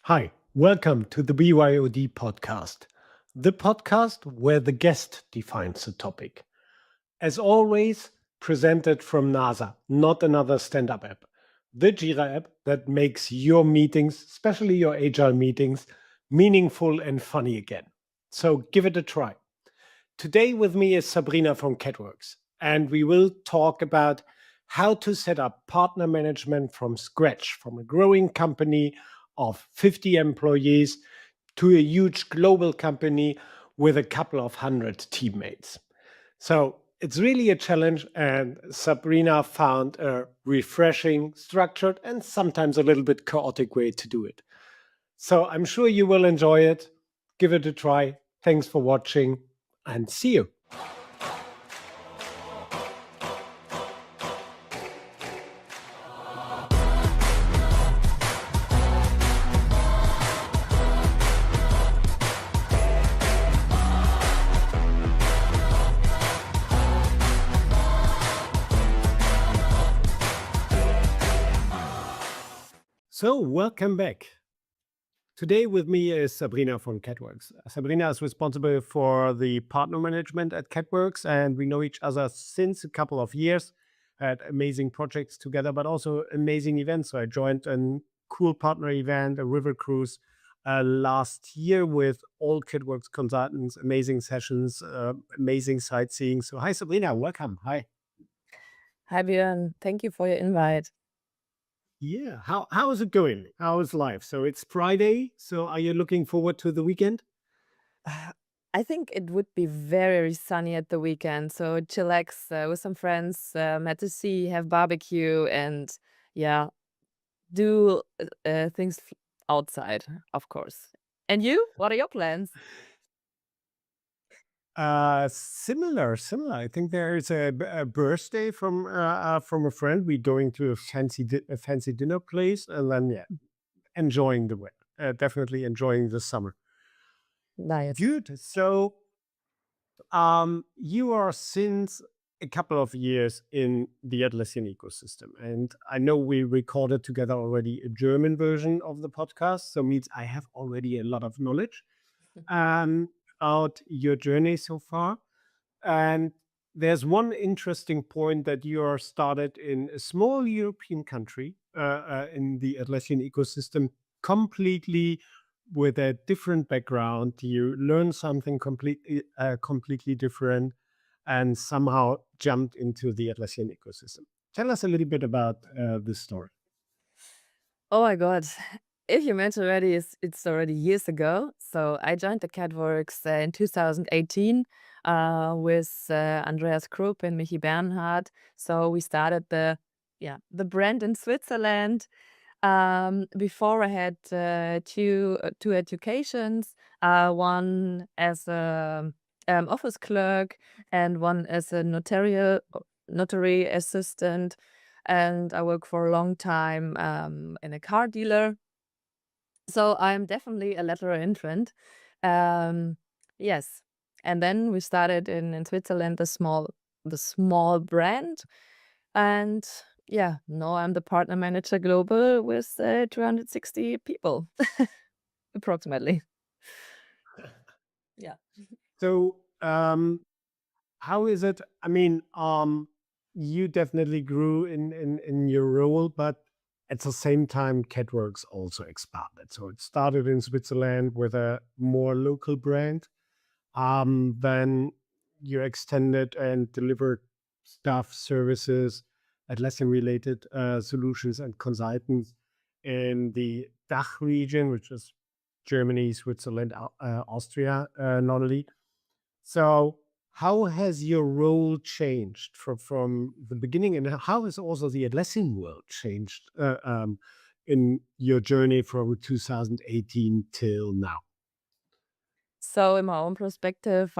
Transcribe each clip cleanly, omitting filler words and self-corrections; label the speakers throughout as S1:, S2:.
S1: Hi, welcome to the BYOD podcast, the podcast where the guest defines the topic. As always, presented from NASA, not another stand up app. The Jira app that makes your meetings, especially your agile meetings, meaningful and funny again. So give it a try. Today with me is Sabrina from catworkx, and we will talk about how to set up partner management from scratch from a growing company of 50 employees to a huge global company with a couple of hundred teammates. So it's really a challenge, and Sabrina found a refreshing, structured, and sometimes a little bit chaotic way to do it. So I'm sure you will enjoy it. Give it a try. Thanks for watching, and see you. So, welcome back. Today with me is Sabrina from catworkx. Sabrina is responsible for the partner management at catworkx, and we know each other since a couple of years. Had amazing projects together, but also amazing events. So I joined a cool partner event, a river cruise, last year with all catworkx consultants. Amazing sessions, amazing sightseeing. So hi, Sabrina, welcome. Hi.
S2: Hi Björn, thank you for your invite.
S1: Yeah, how is it going? How is life? So it's Friday. So are you looking forward to the weekend?
S2: I think it would be very sunny at the weekend, so chillax with some friends, at the sea, have barbecue, and yeah, do things outside, of course. And you? What are your plans?
S1: Similar. I think there is a birthday from a friend. We're going to a fancy dinner place, and then yeah, enjoying the weather. Definitely enjoying the summer.
S2: Nice.
S1: Good. So, you are since a couple of years in the Atlassian ecosystem, and I know we recorded together already a German version of the podcast, so means I have already a lot of knowledge um, about your journey so far. And there's one interesting point that you are started in a small European country in the Atlassian ecosystem, completely with a different background. You learn something completely different, and somehow jumped into the Atlassian ecosystem. Tell us a little bit about this story.
S2: Oh my God. If you mentioned already, it's already years ago. So I joined the catworkx in 2018 with Andreas Krupp and Michi Bernhard. So we started the brand in Switzerland. Before I had two educations, one as a office clerk and one as a notary assistant. And I worked for a long time in a car dealer. So I'm definitely a lateral entrant. Um, yes. And then we started in Switzerland, the small brand. And yeah, now I'm the partner manager global with 260 people, approximately. Yeah.
S1: So, how is it? I mean, you definitely grew in your role, but at the same time, catworkx also expanded. So it started in Switzerland with a more local brand. Then you extended and delivered staff services, Atlassian related solutions and consultants in the DACH region, which is Germany, Switzerland, Austria, not only. So, how has your role changed from the beginning, and how has also the Atlassian world changed in your journey from 2018 till now?
S2: So in my own perspective,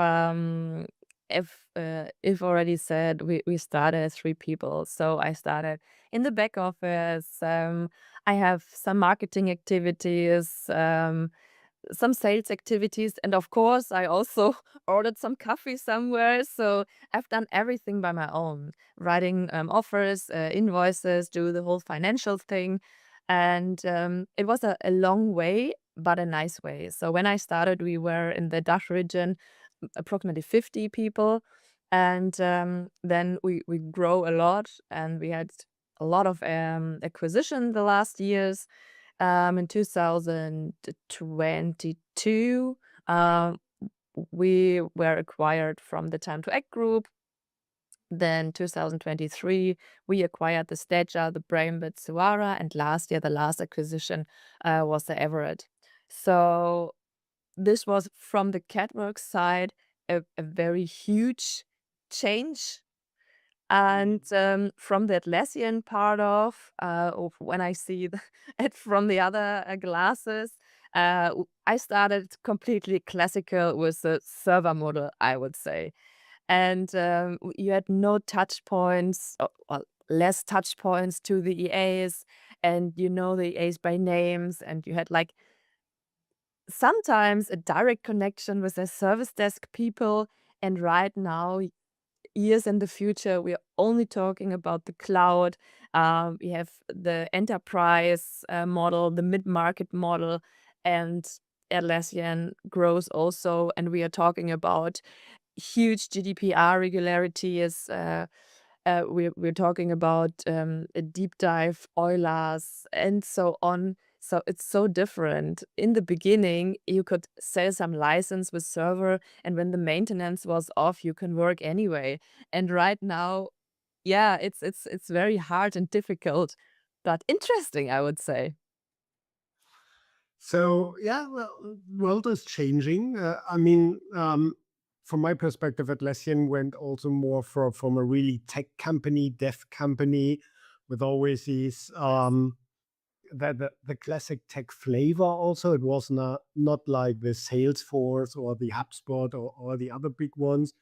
S2: if already said, we started as three people. So I started in the back office. I have some marketing activities, some sales activities, and of course, I also ordered some coffee somewhere. So I've done everything by my own, writing offers, invoices, do the whole financial thing. And it was a long way, but a nice way. So when I started, we were in the Dach region, approximately 50 people. And then we grow a lot, and we had a lot of acquisition the last years. In 2022, um, we were acquired from the Time to Act group. Then 2023, we acquired the Steja, the Brambit, Suara, and last year, the last acquisition was the Everett. So this was from the catwork side a very huge change. And from the Atlassian part of when I see it from the other glasses, I started completely classical with the server model, I would say. And you had no touch points, or less touch points to the EAs, and you know the EAs by names, and you had like sometimes a direct connection with the service desk people. And right now, years in the future, we're only talking about the cloud. We have the enterprise model, the mid-market model, and Atlassian grows also. And we are talking about huge GDPR regularities. We're talking about a deep dive, Eulers, and so on. So it's so different. In the beginning, you could sell some license with server, and when the maintenance was off, you can work anyway. And right now, yeah, it's very hard and difficult, but interesting, I would say.
S1: So yeah, well, world is changing. I mean, from my perspective, Atlassian went also more from a really tech company, dev company, with always these the classic tech flavor. Also, it was not like the Salesforce or the HubSpot or the other big ones.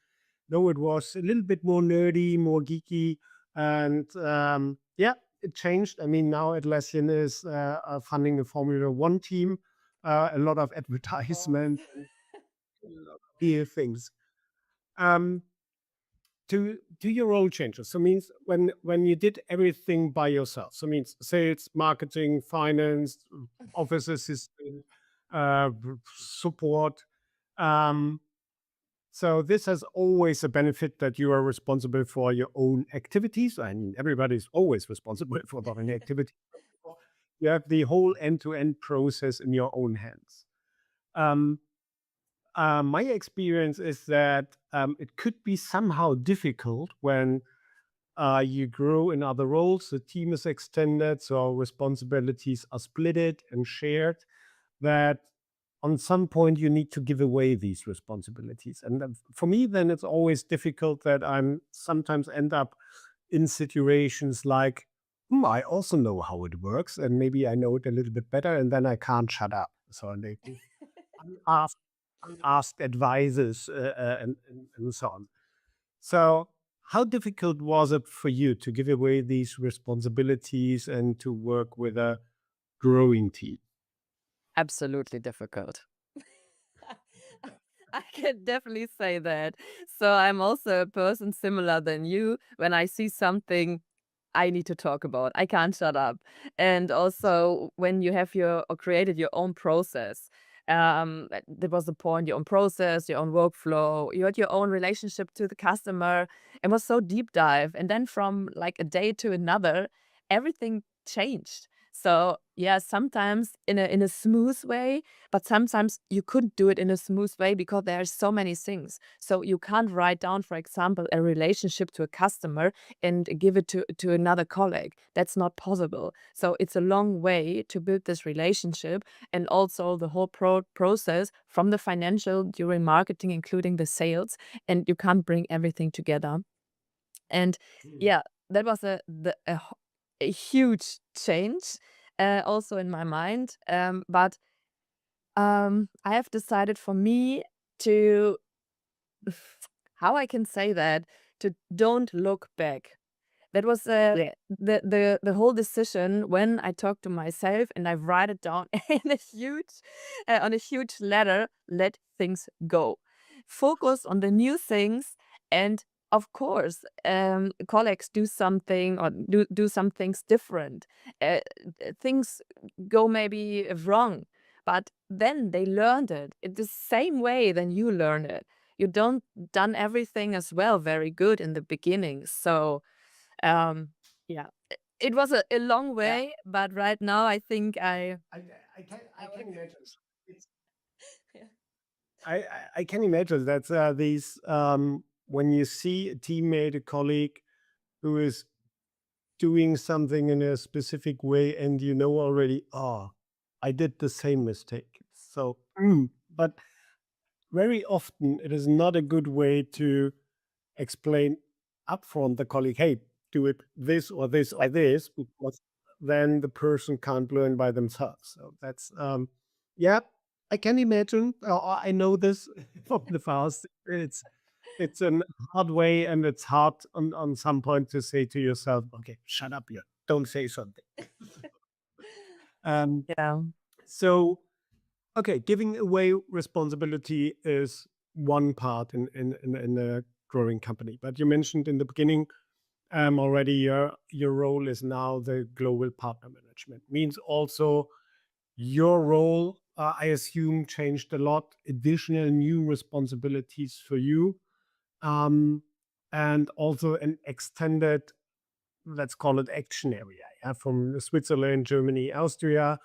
S1: No, it was a little bit more nerdy, more geeky, and yeah, it changed. I mean, now Atlassian is funding a Formula One team, a lot of
S2: Oh.
S1: advertisement, and a lot of new things. Um, to your role changes. So means when you did everything by yourself. So means sales, marketing, finance, office assistant, support. Um, So this has always a benefit that you are responsible for your own activities. I mean, everybody's always responsible for their own activity. You have the whole end-to-end process in your own hands. Um, my experience is that it could be somehow difficult when you grow in other roles. The team is extended, so responsibilities are splitted and shared. That on some point you need to give away these responsibilities, and then for me, then it's always difficult that I'm sometimes end up in situations like, I also know how it works, and maybe I know it a little bit better, and then I can't shut up. So they unasked, unasked advices and so on. So, how difficult was it for you to give away these responsibilities and to work with a growing team?
S2: Absolutely difficult. I can definitely say that. So I'm also a person similar than you. When I see something I need to talk about, I can't shut up. And also when you have your or created your own process, there was a point, your own process, your own workflow, you had your own relationship to the customer. It was so deep dive. And then from like a day to another, everything changed. So yeah, sometimes in a smooth way, but sometimes you couldn't do it in a smooth way because there are so many things. So you can't write down, for example, a relationship to a customer and give it to another colleague. That's not possible. So it's a long way to build this relationship, and also the whole process from the financial during marketing, including the sales, and you can't bring everything together. And
S1: Mm.
S2: yeah, that was a huge change also in my mind. But I have decided for me to how I can say that, to don't look back. That was Yeah. The whole decision when I talk to myself and I write it down in a huge on a huge letter. Let things go. Focus on the new things and of course, colleagues do something or do some things different. Things go maybe wrong, but then they learned it in the same way than you learn it. You don't done everything as well very good in the beginning. So yeah, it was a long
S1: Yeah,
S2: way, but right now I think
S1: I, I
S2: I
S1: can
S2: work.
S1: imagine. It's,
S2: Yeah.
S1: I can imagine that these when you see a teammate, a colleague who is doing something in a specific way, and you know already, oh, I did the same mistake. So, but very often it is not a good way to explain upfront the colleague, hey, do it this or this or this, because then the person can't learn by themselves. So that's yeah, I can imagine. I know this from the past. It's a hard way, and it's hard on some point to say to yourself, okay, shut up, you don't say something. Um,
S2: Yeah.
S1: so okay, giving away responsibility is one part in a growing company. But you mentioned in the beginning already your role is now the global partner management. Means also your role, I assume, changed a lot. Additional new responsibilities for you, um, and also an extended, let's call it, action area, yeah, from Switzerland, Germany, Austria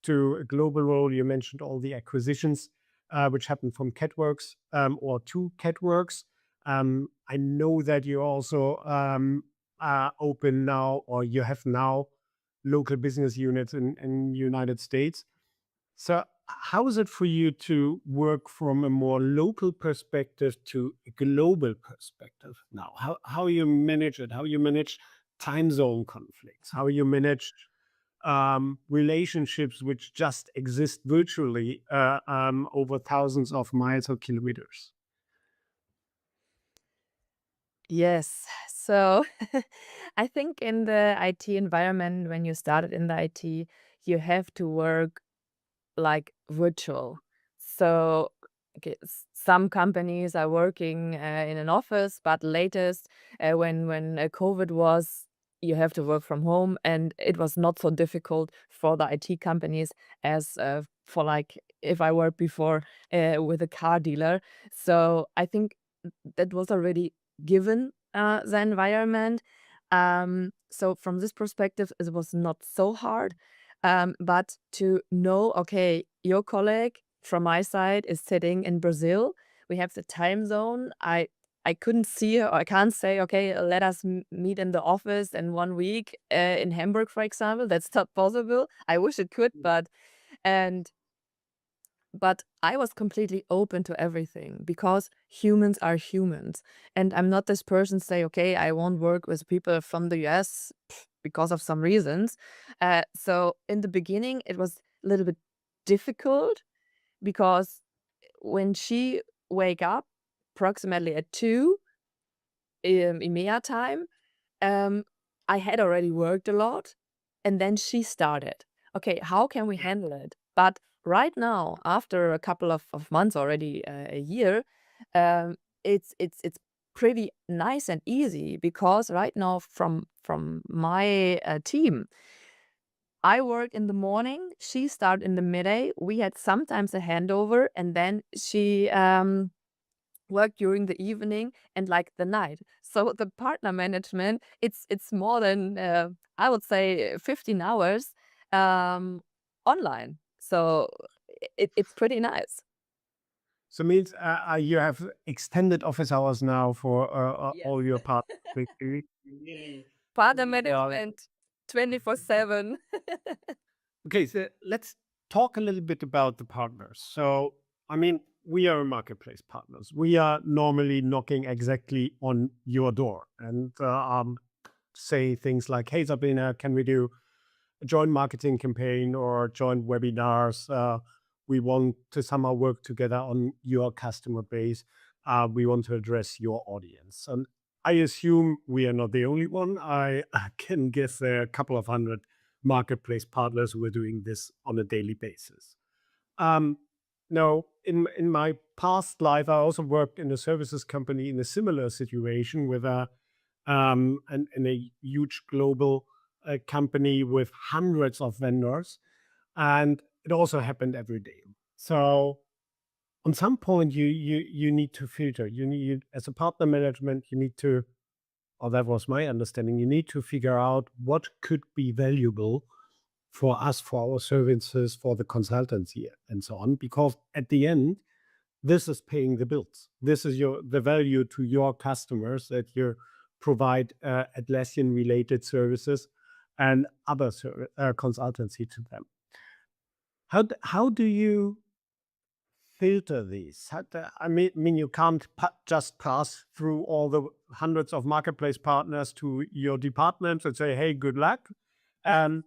S1: to a global role. You mentioned all the acquisitions which happened from catworkx or to catworkx. I know that you also are open now, or you have now local business units in United States. So how is it for you to work from a more local perspective to a global perspective now? How you manage it? How you manage time zone conflicts? How you manage relationships which just exist virtually over thousands of miles or kilometers?
S2: Yes. So I think in the IT environment, when you started in the IT, you have to work like virtual. So okay, some companies are working in an office, but latest when COVID was, you have to work from home, and it was not so difficult for the IT companies as for like if I worked before with a car dealer. So I think that was already given the environment. So from this perspective, it was not so hard. But to know, okay, your colleague from my side is sitting in Brazil. We have the time zone. I couldn't see her, or I can't say, okay, let us meet in the office in 1 week in Hamburg, for example. That's not possible. I wish it could, and but I was completely open to everything because humans are humans. And I'm not this person say, okay, I won't work with people from the US because of some reasons. So in the beginning, it was a little bit difficult because when she wake up approximately at 2 EMEA time, um, I had already worked a lot, and then she started. Okay, how can we handle it? But right now, after a couple of months already, a year, um, it's pretty nice and easy because right now from my team, I work in the morning, she start in the midday. We had sometimes a handover, and then she work during the evening and like the night. So the partner management, it's more than I would say 15 hours um, online. So it's pretty nice.
S1: So means you have extended office hours now for
S2: Yes.
S1: all your partners. Really,
S2: Partner
S1: really,
S2: management 24/7.
S1: okay, so let's talk a little bit about the partners. So, I mean, we are marketplace partners. We are normally knocking exactly on your door and say things like, "Hey, Sabrina, can we do a joint marketing campaign or joint webinars? We want to somehow work together on your customer base. We want to address your audience." And I assume we are not the only one. I can guess there are a couple of hundred marketplace partners who are doing this on a daily basis. Um, Now, in my past life, I also worked in a services company in a similar situation with in a huge global company with hundreds of vendors, and it also happened every day. So on some point, you need to filter. You need, as a partner management, you need to, or that was my understanding, you need to figure out what could be valuable for us, for our services, for the consultancy, and so on. Because at the end, this is paying the bills. This is the value to your customers that you provide Atlassian related services and other consultancy to them. How do you filter these? I mean, you can't just pass through all the hundreds of marketplace partners to your department and say, "Hey, good luck." Um,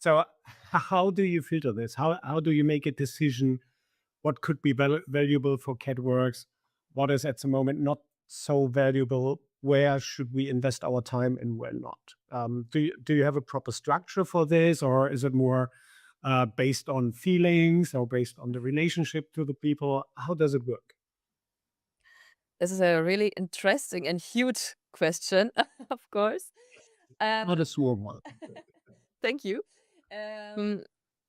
S1: so, how do you filter this? How do you make a decision? What could be valuable for catworkx? What is at the moment not so valuable? Where should we invest our time and where not? Do you have a proper structure for this, or is it more based on feelings or based on the relationship to the people? How does it work?
S2: This is a really interesting and huge question, of course. Um,
S1: Not a small one.
S2: Thank you.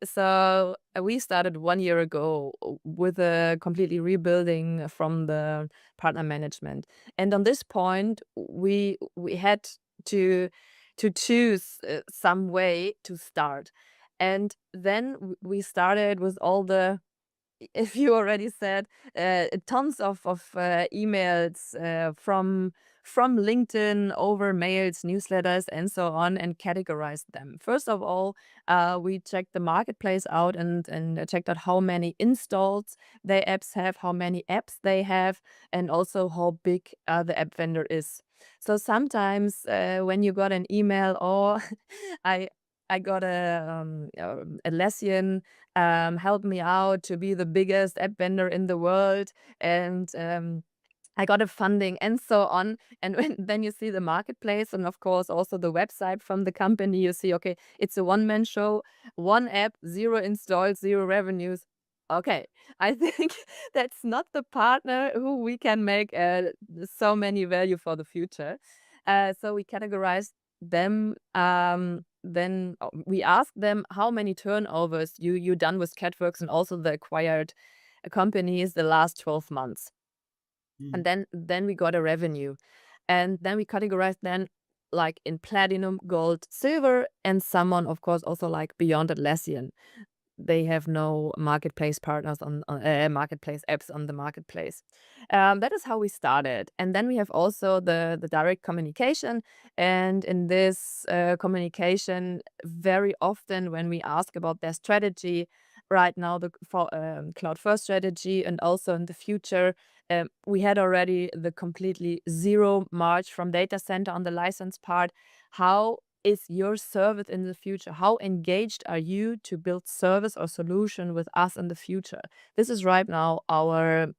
S2: So we started 1 year ago with a completely rebuilding from the partner management, and on this point, we had to to choose some way to start, and then we started with all the if you already said, tons of emails from LinkedIn over mails, newsletters, and so on, and categorized them. First of all, we checked the marketplace out and checked out how many installs their apps have, how many apps they have, and also how big the app vendor is. So sometimes when you got an email or I I got a Atlassian help me out to be the biggest app vendor in the world, and I got a funding and so on. And then you see the marketplace and of course also the website from the company, you see, okay, it's a one-man show, one app, zero installs, zero revenues. Okay, I think that's not the partner who we can make so many value for the future. So we categorized them. Then we asked them how many turnovers you done with catworkx and also the acquired companies the last 12 months, and
S1: Mm.
S2: then we got a revenue, and then we categorized then like in platinum, gold, silver, and someone of course also like beyond Atlassian. They have no marketplace partners on marketplace apps on the marketplace. That is how we started, and then we have also the direct communication. And in this communication, very often when we ask about their strategy, right now the for cloud first strategy, and also in the future, we had already the completely zero march from data center on the license part. How is your service in the future? How engaged are you to build service or solution with us in the future? This is right now our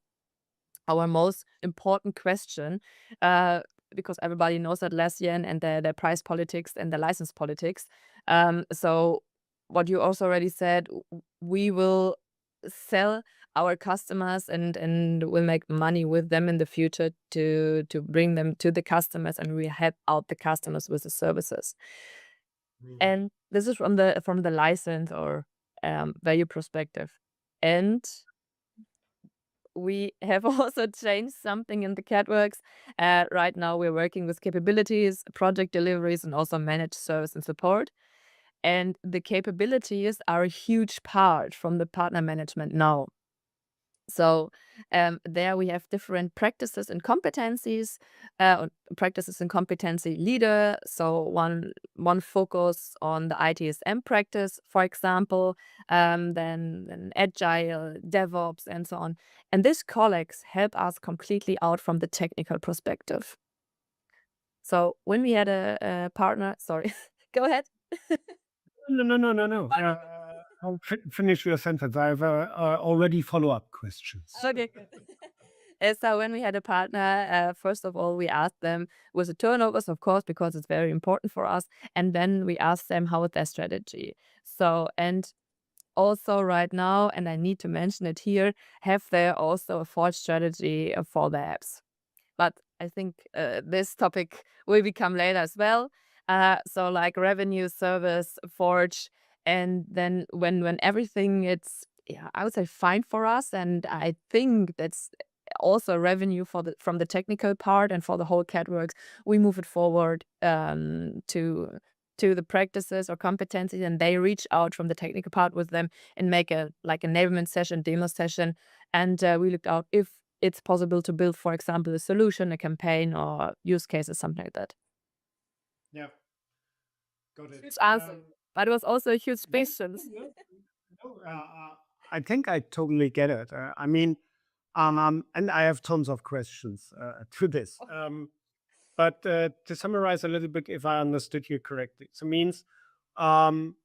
S2: most important question, uh, because everybody knows Atlassian and their price politics and the license politics. So what you also already said, we will sell our customers and will make money with them in the future to bring them to the customers, and we help out the customers with the services.
S1: Mm.
S2: And this is from the license or value perspective. And we have also changed something in the catworkx. Right now, we're working with capabilities, project deliveries, and also managed service and support. And the capabilities are a huge part from the partner management now. So there we have different practices and competencies, practices and competency leader. So one focus on the ITSM practice, for example, then agile, DevOps, and so on. And these colleagues help us completely out from the technical perspective. So when we had a partner, sorry, go ahead.
S1: No, no, no, no, no. I'll finish your sentence. I have already follow-up questions.
S2: Okay, good. So when we had a partner, first of all, we asked them with the turnovers, of course, because it's very important for us, and then we asked them how is their strategy. So and also right now, and I need to mention it here, have there also a Forge strategy for the apps. But I think this topic will become later as well. So like revenue, service, Forge, and then when everything it's yeah, I would say fine for us, and I think that's also revenue for the from the technical part and for the whole catworks, we move it forward to the practices or competencies, and they reach out from the technical part with them and make a like enablement session, demo session, and we looked out if it's possible to build, for example, a solution, a campaign, or use cases, something like that.
S1: Yeah, got it.
S2: Huge answer, but it was also a huge question.
S1: No, I think I totally get it. I mean, and I have tons of questions to this. But to summarize a little bit, if I understood you correctly, so means um,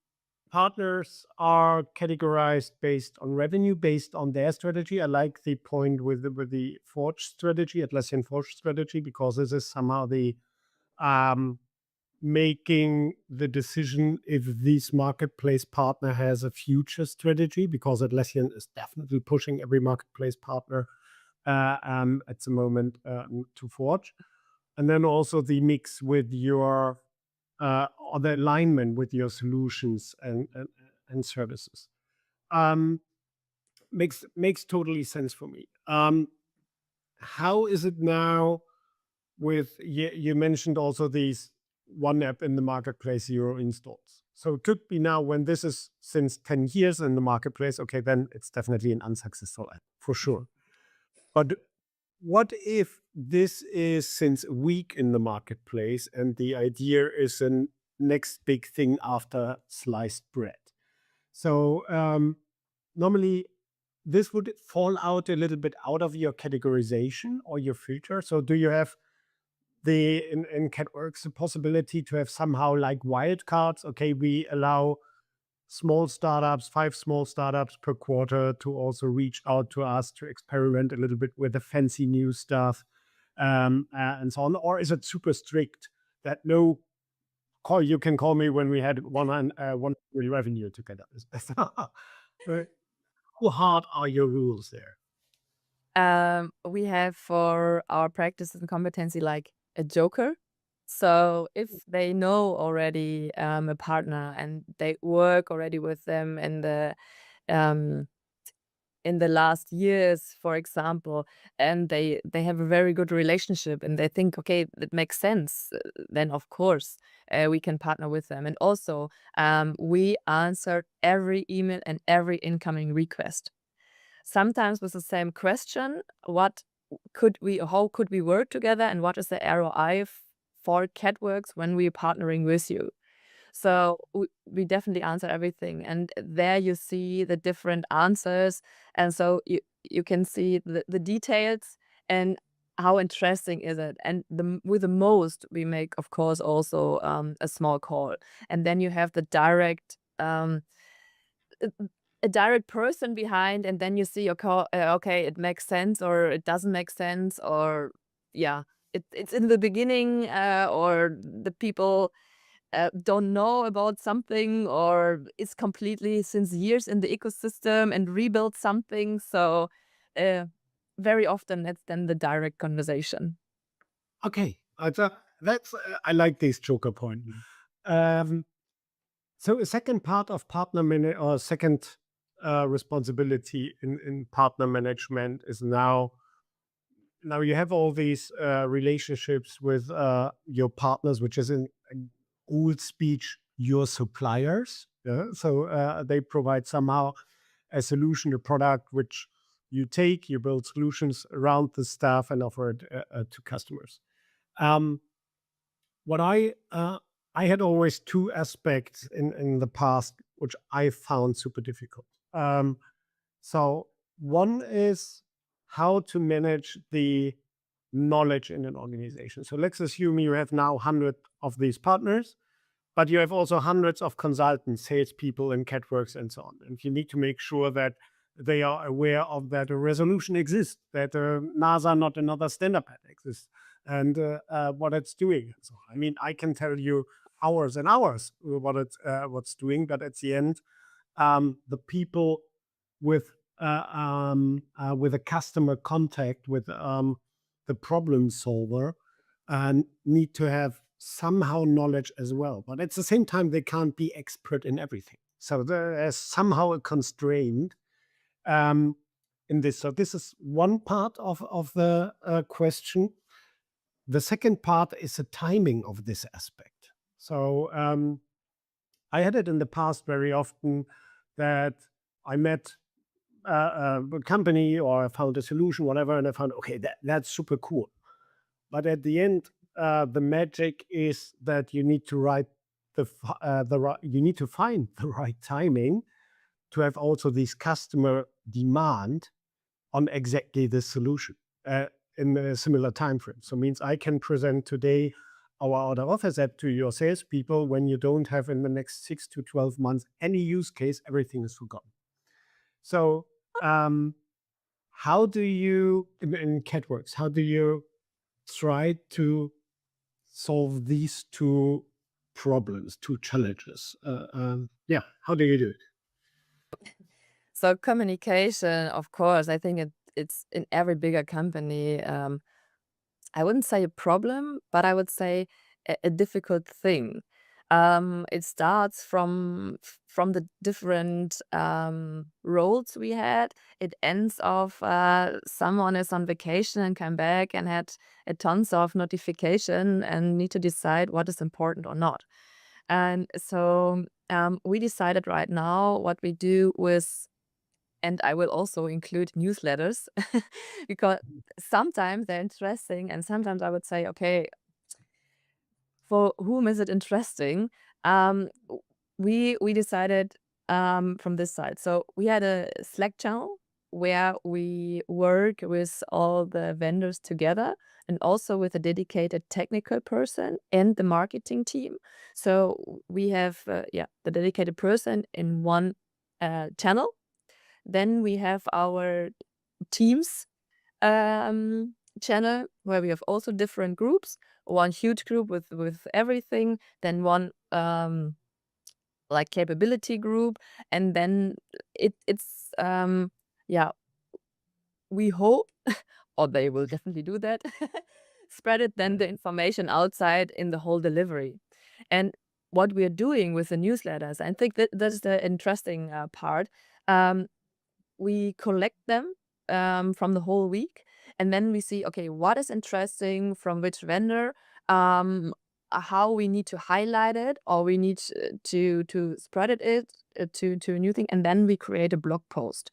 S1: partners are categorized based on revenue, based on their strategy. I like the point with the Forge strategy, Atlassian Forge strategy, because this is somehow the um, making the decision if this marketplace partner has a future strategy, because Atlassian is definitely pushing every marketplace partner at the moment to Forge. And then also the mix with your or the alignment with your solutions and services. Um, makes totally sense for me. How is it now with you mentioned also these one app in the marketplace, 0 installs. So it could be now when this is since 10 years in the marketplace, okay, then it's definitely an unsuccessful app for sure. But what if this is since a week in the marketplace and the idea is a next big thing after sliced bread? So normally this would fall out a little bit out of your categorization or your filter. So do you have in catworkx the possibility to have somehow like wildcards? Okay, we allow small startups, 5 small startups per quarter to also reach out to us to experiment a little bit with the fancy new stuff and so on? Or is it super strict that no call you can call me when we had one revenue together? Right. How hard are your rules there?
S2: We have for our practices and competency like a joker. So if they know already a partner and they work already with them um, in the last years, for example, and they have a very good relationship and they think, okay, that makes sense, then of course we can partner with them. And also, we answer every email and every incoming request. Sometimes with the same question, what could we, how could we work together, and what is the ROI for catworkx when we're partnering with you? So we definitely answer everything, and there you see the different answers, and so you can see the details and how interesting is it. And with the most, we make of course also a small call, and then you have the direct a a direct person behind, and then you see okay, okay, it makes sense or it doesn't make sense, or yeah, it's in the beginning, or the people don't know about something, or it's completely since years in the ecosystem and rebuild something. So uh, very often it's then the direct conversation.
S1: Okay, that's I like this joker point. Um, so a second part of or second responsibility in partner management is now you have all these relationships with your partners, which is in old speech your suppliers. Yeah? So they provide somehow a solution, a product which you take, you build solutions around the stuff and offer it to customers. Um, what I had always two aspects in the past which I found super difficult. So one is how to manage the knowledge in an organization. So let's assume you have now 100 of these partners, but you have also hundreds of consultants, salespeople, and catworks, and so on. And you need to make sure that they are aware of that a resolution exists, that NASA, not another standard pad exists, and what it's doing. So, I mean, I can tell you hours and hours what it's what's doing, but at the end, the people with with a customer contact with the problem solver need to have somehow knowledge as well, but at the same time they can't be expert in everything, so there is somehow a constraint um, in this. So this is one part of the question. The second part is the timing of this aspect. So I had it in the past very often that I met a company or I found a solution, whatever, and I found, okay, that's super cool. But at the end, the magic is that you need to write you need to find the right timing to have also this customer demand on exactly this solution in a similar time frame. So means I can present today our out of office app to your salespeople when you don't have in the next 6 to 12 months any use case, everything is forgotten. So how do you in catworkx, how do you try to solve these two problems, two challenges? Yeah, how do you do it?
S2: So communication, of course, I think it's in every bigger company. I wouldn't say a problem, but I would say a difficult thing. It starts from the different roles we had. It ends of someone is on vacation and come back and had a tons of notification and need to decide what is important or not. And so we decided right now what we do with, and I will also include newsletters because sometimes they're interesting and sometimes I would say, okay, for whom is it interesting? We decided from this side. So we had a Slack channel where we work with all the vendors together and also with a dedicated technical person and the marketing team. So we have the dedicated person in one channel. Then we have our Teams channel where we have also different groups. One huge group with everything, then one like capability group, and then it's yeah, we hope, or they will definitely do that, spread it then the information outside in the whole delivery. And what we're doing with the newsletters, I think that's the interesting part. Um, we collect them from the whole week, and then we see, okay, what is interesting from which vendor, how we need to highlight it, or we need to spread it to a new thing, and then we create a blog post.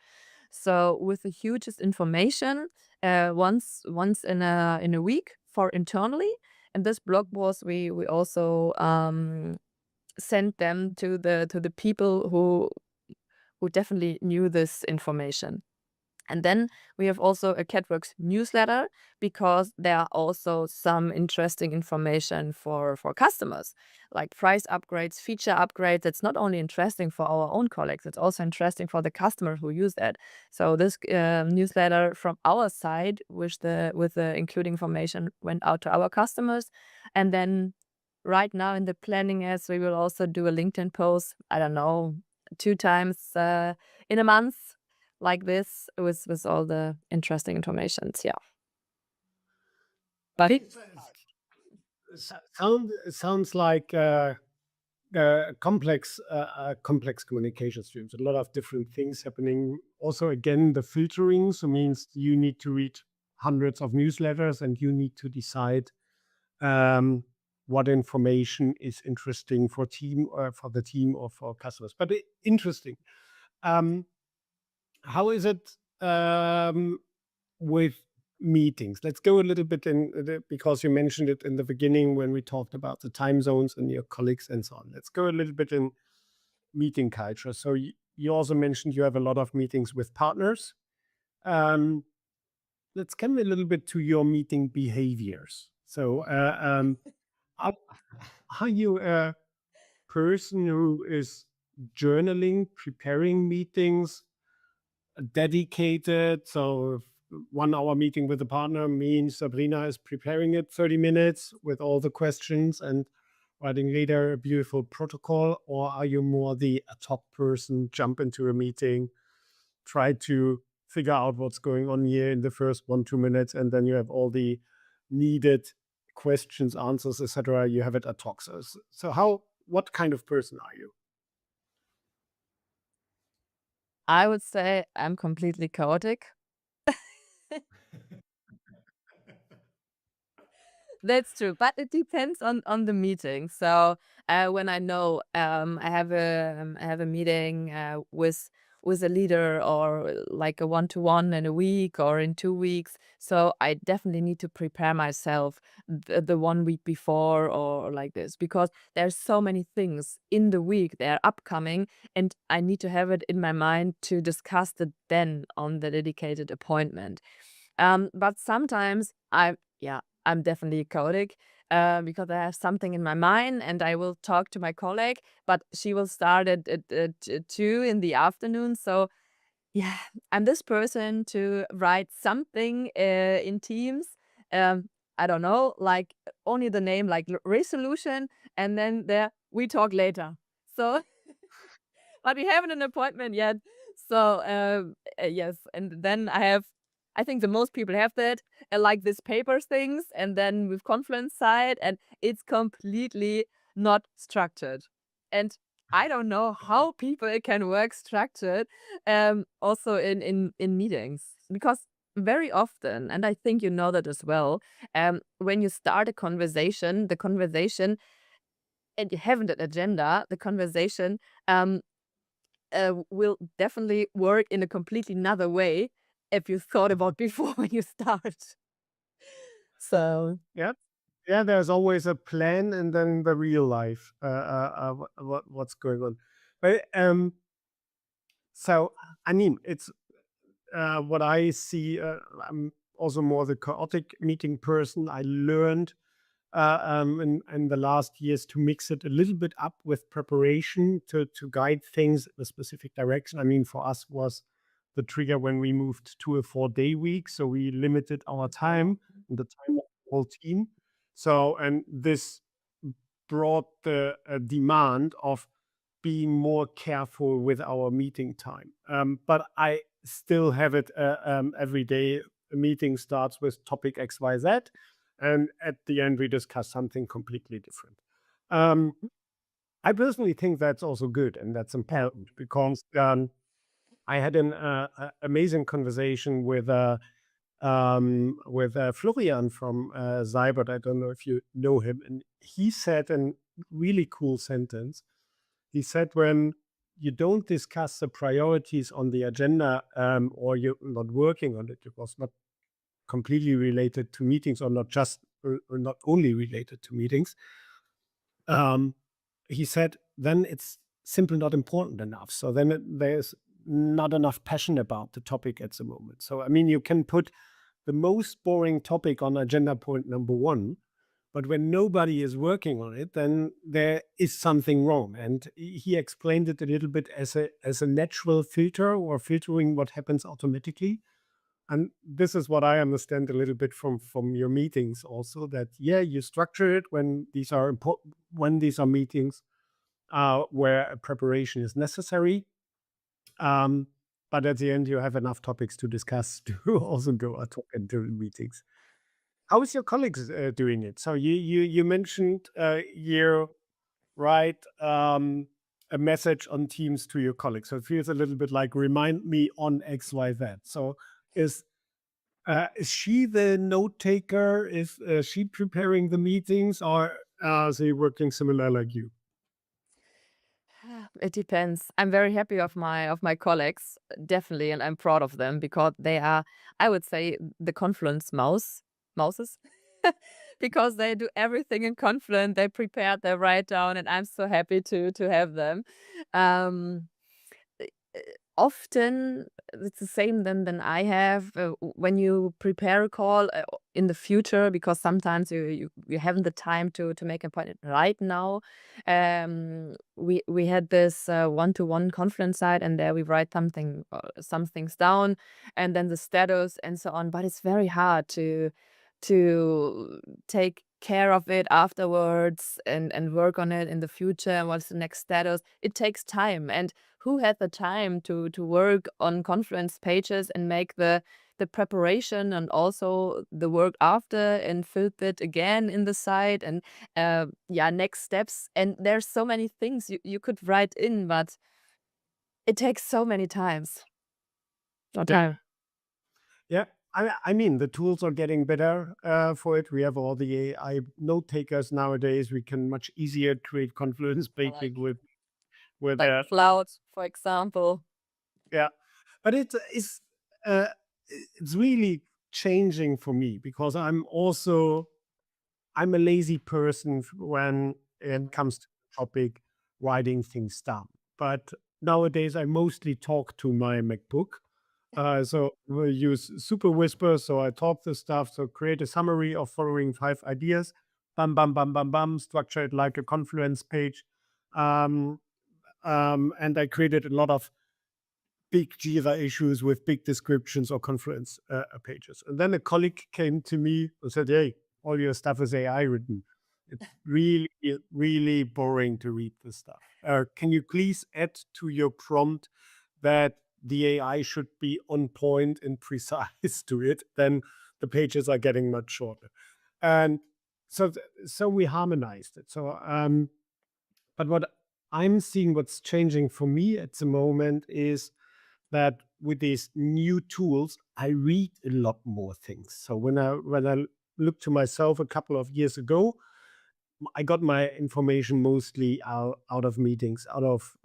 S2: So with the hugest information, once in a week for internally, and this blog post we also send them to the people who definitely knew this information. And then we have also a catworkx newsletter because there are also some interesting information for customers, like price upgrades, feature upgrades. It's not only interesting for our own colleagues, it's also interesting for the customers who use that. So this newsletter from our side with the including information went out to our customers. And then right now in the planning is we will also do a LinkedIn post, I don't know, 2 times in a month like this with all the interesting informations. Yeah. But
S1: Sounds like complex communication streams. A lot of different things happening. Also, again, the filtering. So means you need to read hundreds of newsletters, and you need to decide what information is interesting for team or for the team or for customers. But interesting. Um, how is it with meetings? Let's go a little bit because you mentioned it in the beginning when we talked about the time zones and your colleagues and so on. Let's go a little bit in meeting culture. So you also mentioned you have a lot of meetings with partners. Um, let's come a little bit to your meeting behaviors. So are, are you a person who is journaling, preparing meetings, dedicated? So if 1 hour meeting with a partner means Sabrina is preparing it 30 minutes with all the questions, and writing later a beautiful protocol, or are you more the ad hoc person, jump into a meeting, try to figure out what's going on here in the first 1, 2 minutes, and then you have all the needed questions, answers, etc. You have it ad hoc. So how? What kind of person are you?
S2: I would say I'm completely chaotic. That's true, but it depends on the meeting. So, when I know, I have a meeting, with a leader or like a one-to-one in a week or in 2 weeks, so I definitely need to prepare myself the 1 week before or like this, because there's so many things in the week that are upcoming, and I need to have it in my mind to discuss it then on the dedicated appointment. But sometimes I'm definitely chaotic, because I have something in my mind and I will talk to my colleague, but she will start at 2 in the afternoon. So yeah, I'm this person to write something in Teams. Um, I don't know, like only the name, like resolution, and then there we talk later. So but we haven't an appointment yet. So, yes, and then I think the most people have that, like this papers things, and then with Confluence side, and it's completely not structured. And I don't know how people can work structured, also in meetings, because very often, and I think you know that as well, when you start a conversation, the conversation, and you haven't an agenda, the conversation, um, will definitely work in a completely another way if you thought about before when you start. So,
S1: Yeah, yeah. There's always a plan, and then the real life. What's going on? But so I mean, it's what I see. I'm also more the chaotic meeting person. I learned in the last years to mix it a little bit up with preparation to guide things in a specific direction. I mean, for us was the trigger when we moved to a 4-day week, so we limited our time and the time of the whole team. So, and this brought the demand of being more careful with our meeting time. But I still have it every day. A meeting starts with topic XYZ, and at the end, we discuss something completely different. Um, I personally think that's also good and that's important because I had an amazing conversation with Florian from Zybert. I don't know if you know him, and he said a really cool sentence. He said, when you don't discuss the priorities on the agenda, or you're not working on it, it was not completely related to meetings, or not just, or not only related to meetings. Um, he said, then it's simply not important enough. So then there's not enough passion about the topic at the moment. So, I mean, you can put the most boring topic on agenda point number one, but when nobody is working on it, then there is something wrong. And he explained it a little bit as a natural filter, or filtering what happens automatically. And this is what I understand a little bit from your meetings also, that yeah, you structure it when these are important, when these are meetings where a preparation is necessary. Um, but at the end, you have enough topics to discuss to also go ad hoc into meetings. How is your colleagues doing it? So you mentioned you write a message on Teams to your colleagues. So it feels a little bit like remind me on XYZ. So is is she the note taker? Is she preparing the meetings, or are they working similar like you?
S2: it depends. I'm very happy of my colleagues, definitely, and I'm proud of them because they are, I would say, the Confluence mouses. Because they do everything in Confluent, they prepare, they write down, and I'm so happy to have them. Um uh, Often it's the same than I have, when you prepare a call, in the future, because sometimes you haven't the time to make an appointment right now. We had this one-to-one conference site, and there we write some things down, and then the status and so on. But it's very hard to take care of it afterwards and work on it in the future and what's the next status. It takes time. And who had the time to work on conference pages and make the preparation and also the work after and fill it again in the site and yeah, next steps. And there's so many things you could write in, but it takes so many times. Or
S1: Yeah.
S2: time.
S1: Yeah. I mean, the tools are getting better for it. We have all the AI note takers nowadays. We can much easier create Confluence
S2: Like
S1: basic with
S2: like
S1: that.
S2: cloud, for example.
S1: Yeah, but uh, it's really changing for me because I'm a lazy person when it comes to the topic writing things down. But nowadays, I mostly talk to my MacBook. So we use Super Whisper. So I talk the stuff. So create a summary of following 5 ideas. Bam, bam, bam, bam, bam. Structure it like a Confluence page. Um, and I created a lot of big Jira issues with big descriptions or Confluence pages. And then a colleague came to me and said, "Hey, all your stuff is AI written. It's really, really boring to read this stuff. Can you please add to your prompt that the AI should be on point and precise to it? Then the pages are getting much shorter." And so we harmonized it. But what I'm seeing, what's changing for me at the moment is that with these new tools, I read a lot more things. So when I look to myself a couple of years ago, I got my information mostly out of meetings, out of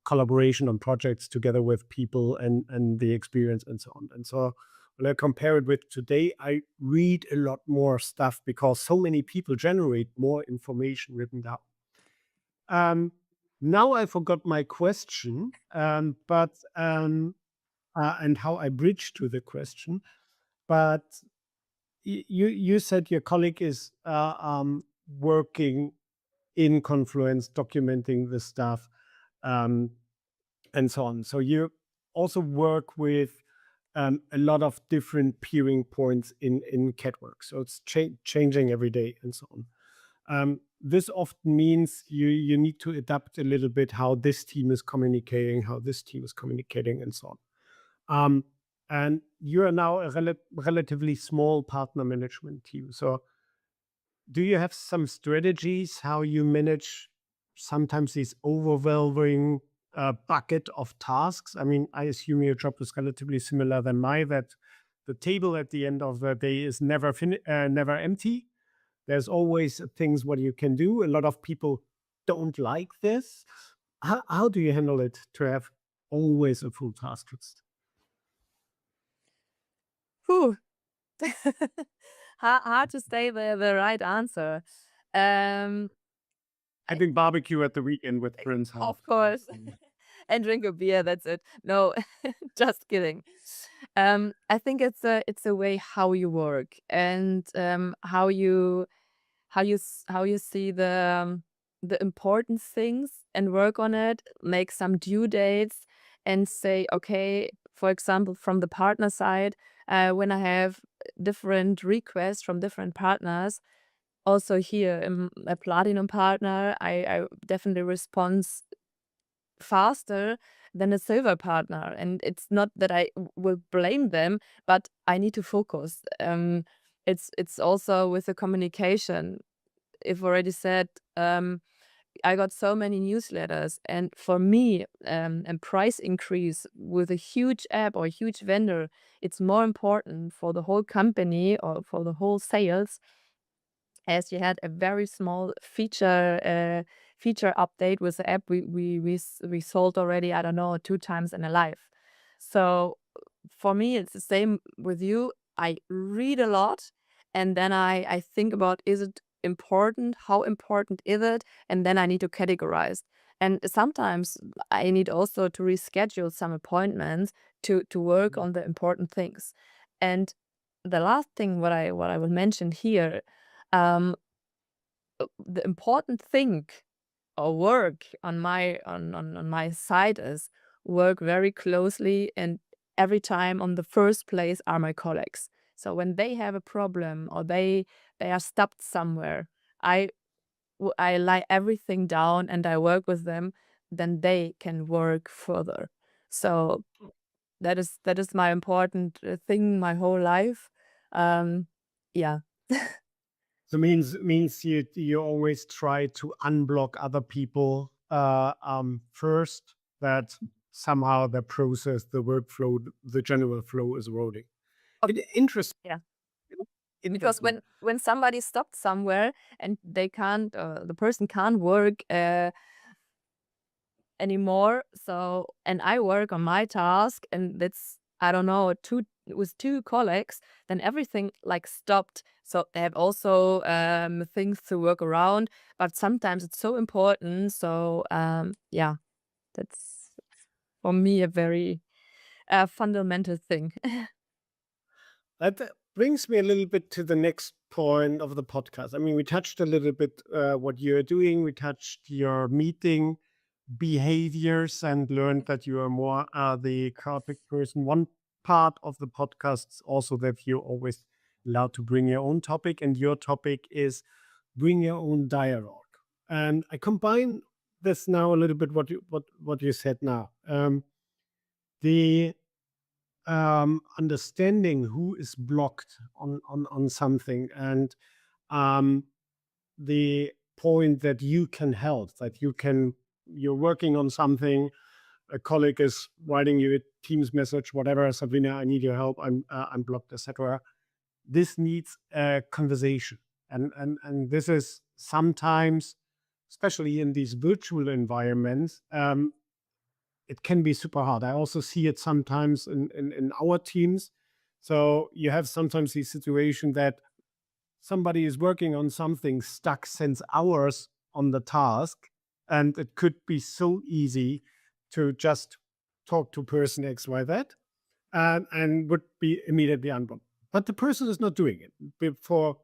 S1: collaboration on projects together with people and the experience and so on. And so when I compare it with today, I read a lot more stuff because so many people generate more information written down. Um, Now I forgot my question, but and how I bridge to the question. But you said your colleague is working in Confluence, documenting the stuff, um, and so on. So you also work with a lot of different peering points in catwork. So it's changing every day and so on. This often means you need to adapt a little bit how this team is communicating, how this team is communicating, and so on. Um, and you are now a relatively small partner management team. So, do you have some strategies how you manage sometimes these overwhelming bucket of tasks? I mean, I assume your job is relatively similar than mine. That the table at the end of the day is never empty. There's always things what you can do. A lot of people don't like this. How do you handle it to have always a full task list?
S2: Whew. Hard to say the right answer. Um, I
S1: Having barbecue at the weekend with friends, half.
S2: of course. And drink a beer, that's it. No, just kidding. I think it's a way how you work and how you see the important things and work on it, make some due dates and say, okay, for example, from the partner side, when I have different requests from different partners, also here, a platinum partner, I definitely respond faster than a silver partner. And it's not that I will blame them, but I need to focus. It's also with the communication. If already said, I got so many newsletters, and for me, a price increase with a huge app or a huge vendor, it's more important for the whole company or for the whole sales, as you had a very small feature update with the app we sold already, I don't know, 2 times in a life. So for me, it's the same with you. I read a lot and then I think about, is it important? How important is it? And then I need to categorize. And sometimes I need also to reschedule some appointments to work on the important things. And the last thing what I will mention here, um, the important thing or work on my side is work very closely and every time on the first place are my colleagues. So when they have a problem or they are stopped somewhere, I I lie everything down and I work with them, then they can work further. So that is my important thing my whole life. Um, yeah.
S1: So means you always try to unblock other people first, that somehow the process, the workflow, the general flow is eroding. Interesting.
S2: Yeah. Because
S1: Interesting.
S2: when somebody stopped somewhere and they can't, the person can't work anymore. So, and I work on my task, and that's, I don't know, with two colleagues, then everything like stopped. So they have also things to work around, but sometimes it's so important. So yeah, that's for me a very fundamental thing.
S1: That brings me a little bit to the next point of the podcast. I mean, we touched a little bit what you're doing. We touched your meeting behaviors and learned that you are more the chaotic person. One part of the podcast is also that you're always allowed to bring your own topic, and your topic is bring your own dialogue. And I combine this now a little bit what you said now. The understanding who is blocked on something, and um, the point that you can help, that you're working on something, a colleague is writing you a Teams message, whatever, Sabrina, I need your help, I'm blocked, etc. This needs a conversation, and this is sometimes, especially in these virtual environments, it can be super hard. I also see it sometimes in our teams. So you have sometimes the situation that somebody is working on something stuck since hours on the task, and it could be so easy to just talk to person XYZ and would be immediately unblocked. But the person is not doing it for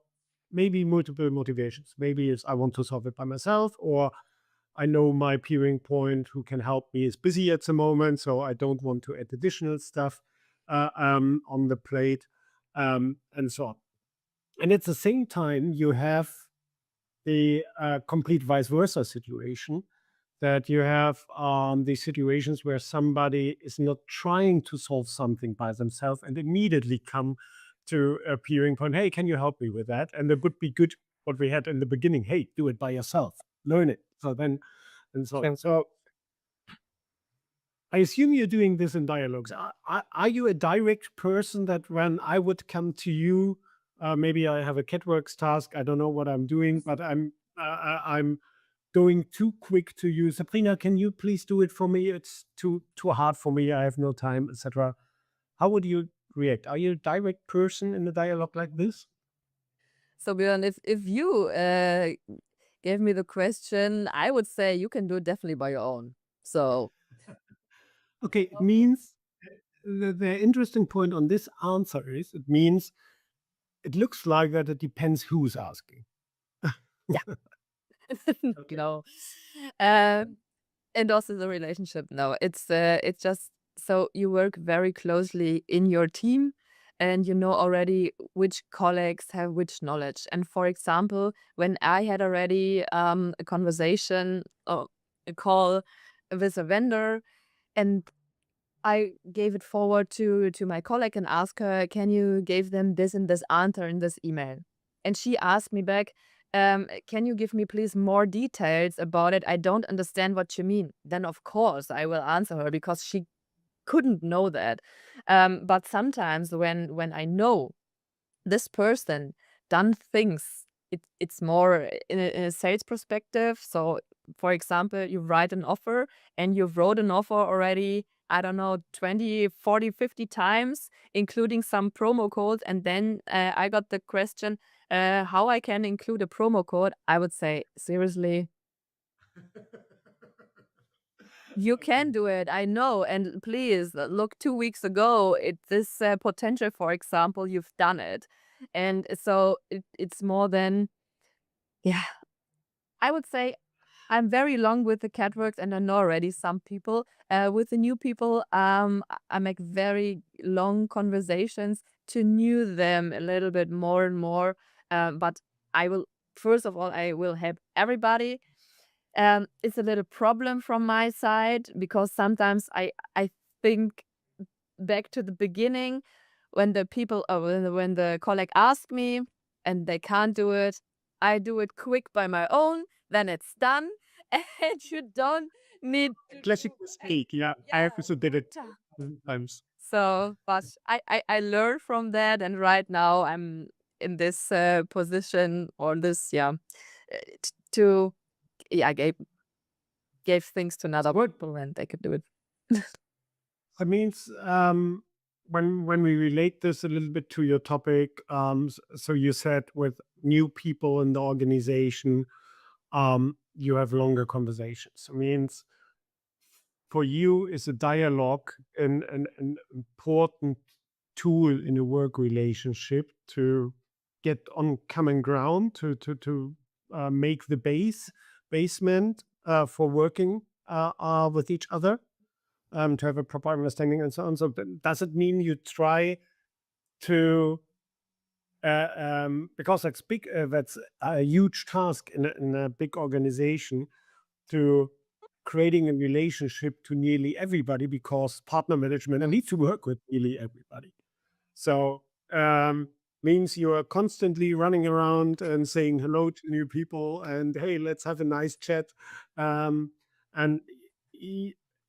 S1: maybe multiple motivations. Maybe it's I want to solve it by myself, or I know my peering point who can help me is busy at the moment, so I don't want to add additional stuff on the plate, and so on. And at the same time, you have the complete vice versa situation, that you have the situations where somebody is not trying to solve something by themselves and immediately come to a peering point. Hey, can you help me with that? And it would be good what we had in the beginning. Hey, do it by yourself, learn it. So then, and so on. So I assume you're doing this in dialogues. Are you a direct person that when I would come to you, maybe I have a catworkx task, I don't know what I'm doing, but I'm going too quick to you. Sabrina, can you please do it for me? It's too hard for me. I have no time, etc. How would you react? Are you a direct person in a dialogue like this?
S2: So Björn, if you gave me the question, I would say you can do it definitely by your own. So
S1: Okay, it means the interesting point on this answer is it means it looks like that it depends who's asking.
S2: yeah,
S1: Okay.
S2: no. Um, and also the relationship. No, it's just so you work very closely in your team, and you know already which colleagues have which knowledge. And for example, when I had already a conversation or a call with a vendor, and I gave it forward to my colleague and asked her, "Can you give them this and this answer in this email?" And she asked me back, "Can you give me please more details about it? I don't understand what you mean." Then of course I will answer her because she couldn't know that. But sometimes when I know this person done things, it's more in a sales perspective. So for example, you write an offer and you've wrote an offer already, I don't know, 20, 40, 50 times, including some promo codes. And then I got the question, how I can include a promo code. I would say, seriously, you can
S1: Okay.
S2: do it. I know. And please look 2 weeks ago, this potential, for example, you've done it. And so it's more than, yeah, I would say I'm very long with the catworks, and I know already some people. With the new people, I make very long conversations to know them a little bit more and more. But I will first of all, I will help everybody. It's a little problem from my side because sometimes I think back to the beginning when the people when the colleague ask me and they can't do it, I do it quick by my own, then it's done, and you don't need to
S3: Classic
S2: do
S3: mistake. Yeah, I
S2: yeah.
S3: also did it times.
S2: So, but I learned from that, and right now I'm in this position or this to yeah gave things to another people and they could do it.
S1: I mean, when we relate this a little bit to your topic, so you said with new people in the organization, you have longer conversations. I mean, for you, is a dialogue an important tool in a work relationship to get on common ground to make the basement for working with each other, to have a proper understanding and so on. So does it mean you try to because that's a huge task in a big organization to creating a relationship to nearly everybody because partner management needs to work with nearly everybody. So means you are constantly running around and saying hello to new people and hey, let's have a nice chat, and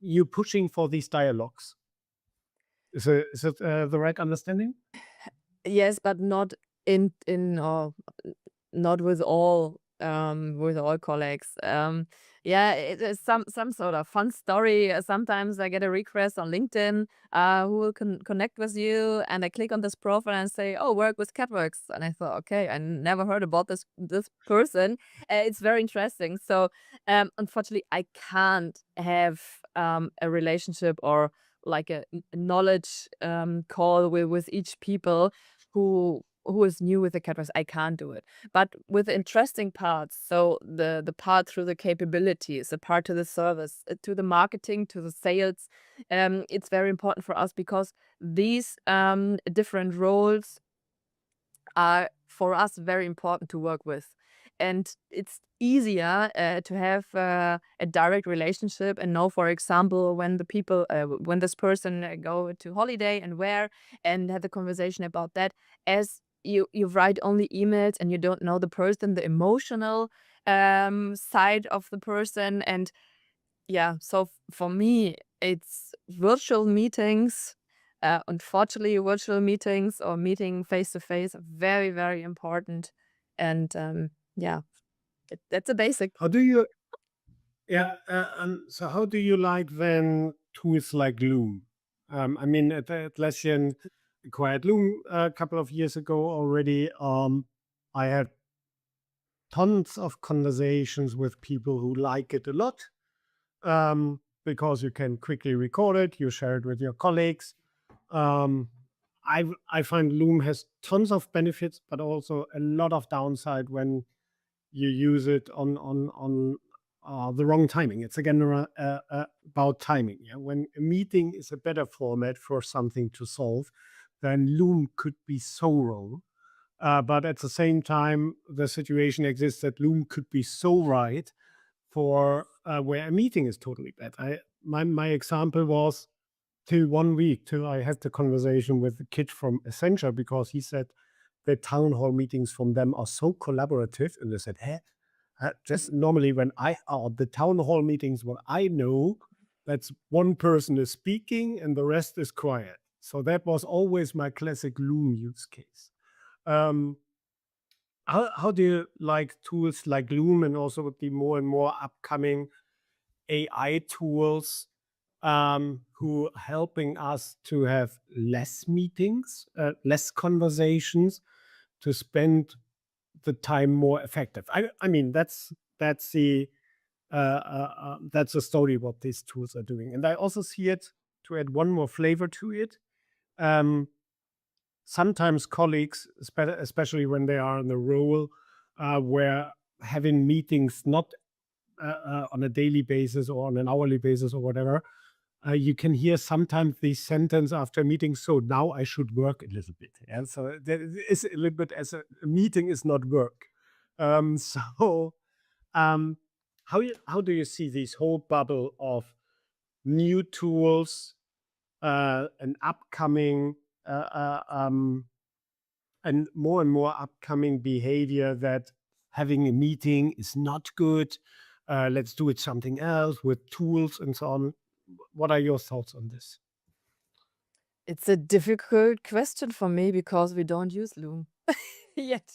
S1: you pushing for these dialogues. Is it the right understanding?
S2: Yes, but not in not with all colleagues. Yeah, it is some sort of fun story. Sometimes I get a request on LinkedIn, who will connect with you, and I click on this profile and say, "Oh, work with catworks," and I thought, okay, I never heard about this person. It's very interesting. So, unfortunately, I can't have a relationship or like a knowledge call with each people who is new with the catwalks. I can't do it. But with the interesting parts, so the part through the capabilities, the part to the service, to the marketing, to the sales, it's very important for us because these different roles are for us very important to work with. And it's easier to have a direct relationship and know, for example, when the people, when this person go to holiday and where, and have the conversation about that, as you write only emails and you don't know the person, the emotional side of the person. And yeah, so for me, it's virtual meetings. Unfortunately, virtual meetings or meeting face to face are very, very important. And yeah, that's a basic.
S1: How do you Yeah, and so how do you like then tools like Loom? I mean, at Atlassian acquired Loom a couple of years ago already. I had tons of conversations with people who like it a lot, because you can quickly record it, you share it with your colleagues. Um, I find Loom has tons of benefits, but also a lot of downside when you use it on the wrong timing. It's again about timing. Yeah, when a meeting is a better format for something to solve, then Loom could be so wrong. But at the same time, the situation exists that Loom could be so right for where a meeting is totally bad. My example was till 1 week till I had the conversation with the kid from Accenture because he said the town hall meetings from them are so collaborative, and they said, "Hey, just normally when I are the town hall meetings, what I know, that's one person is speaking and the rest is quiet." So that was always my classic Loom use case. Um, how do you like tools like Loom and also with the more and more upcoming AI tools, who helping us to have less meetings, less conversations, to spend the time more effective? I mean that's the story what these tools are doing, and I also see it to add one more flavor to it. Um, Sometimes colleagues, especially when they are in the role where having meetings not on a daily basis or on an hourly basis or whatever, you can hear sometimes the sentence after a meeting, so now I should work a little bit. And so there is a little bit as a meeting is not work. So how do you see this whole bubble of new tools and upcoming and more upcoming behavior that having a meeting is not good? Let's do it something else with tools and so on. What are your thoughts on this?
S2: It's a difficult question for me because we don't use Loom yet.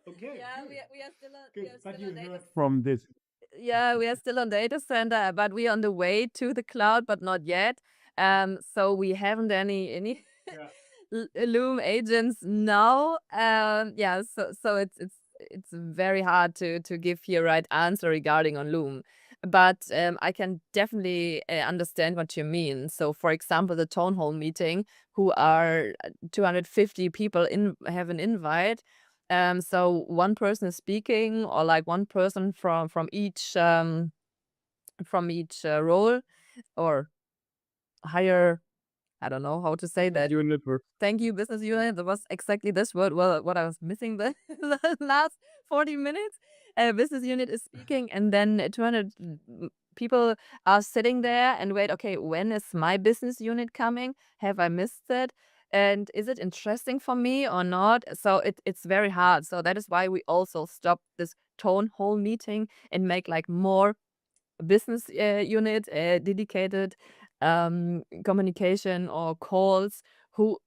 S1: Okay,
S2: Yeah,
S1: good.
S2: we are still on,
S1: Good. But you heard from this.
S2: yeah, we are still on data center, but we are on the way to the cloud, but not yet. So we haven't any
S1: Yeah.
S2: Loom agents now. Yeah, so it's very hard to give you a right answer regarding on Loom. But I can definitely understand what you mean. So, for example, the town hall meeting, who are 250 people have an invite. So one person is speaking, or like one person from each role or higher. I don't know how to say that.
S1: Unit work.
S2: Thank you, business unit. That was exactly this word. Well, what I was missing the, the last 40 minutes. Business unit is speaking, and then 200 people are sitting there and wait. Okay, when is my business unit coming? Have I missed it? And is it interesting for me or not? So it's very hard. So that is why we also stopped this town hall meeting and make like more business unit dedicated communication or calls who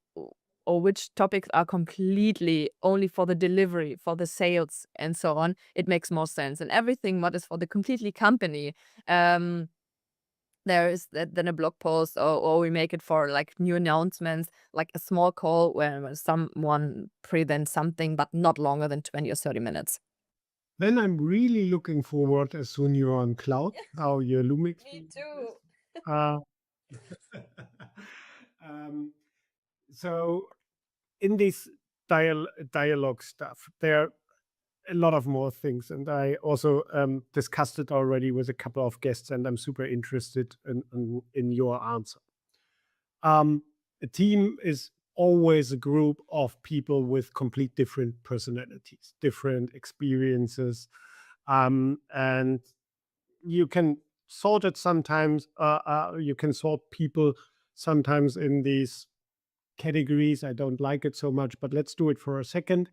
S2: or which topics are completely only for the delivery, for the sales and so on. It makes more sense. And everything what is for the completely company, there is then a blog post, or we make it for like new announcements, like a small call where someone presents something, but not longer than 20 or 30 minutes.
S1: Then I'm really looking forward as soon you're on cloud, how your Lumix.
S2: Me too.
S1: Uh, um, so in this dialogue stuff, there are a lot of more things, and I also discussed it already with a couple of guests, and I'm super interested in your answer. A team is always a group of people with complete different personalities, different experiences, and you can sort it sometimes. You can sort people sometimes in these categories. I don't like it so much, but let's do it for a second.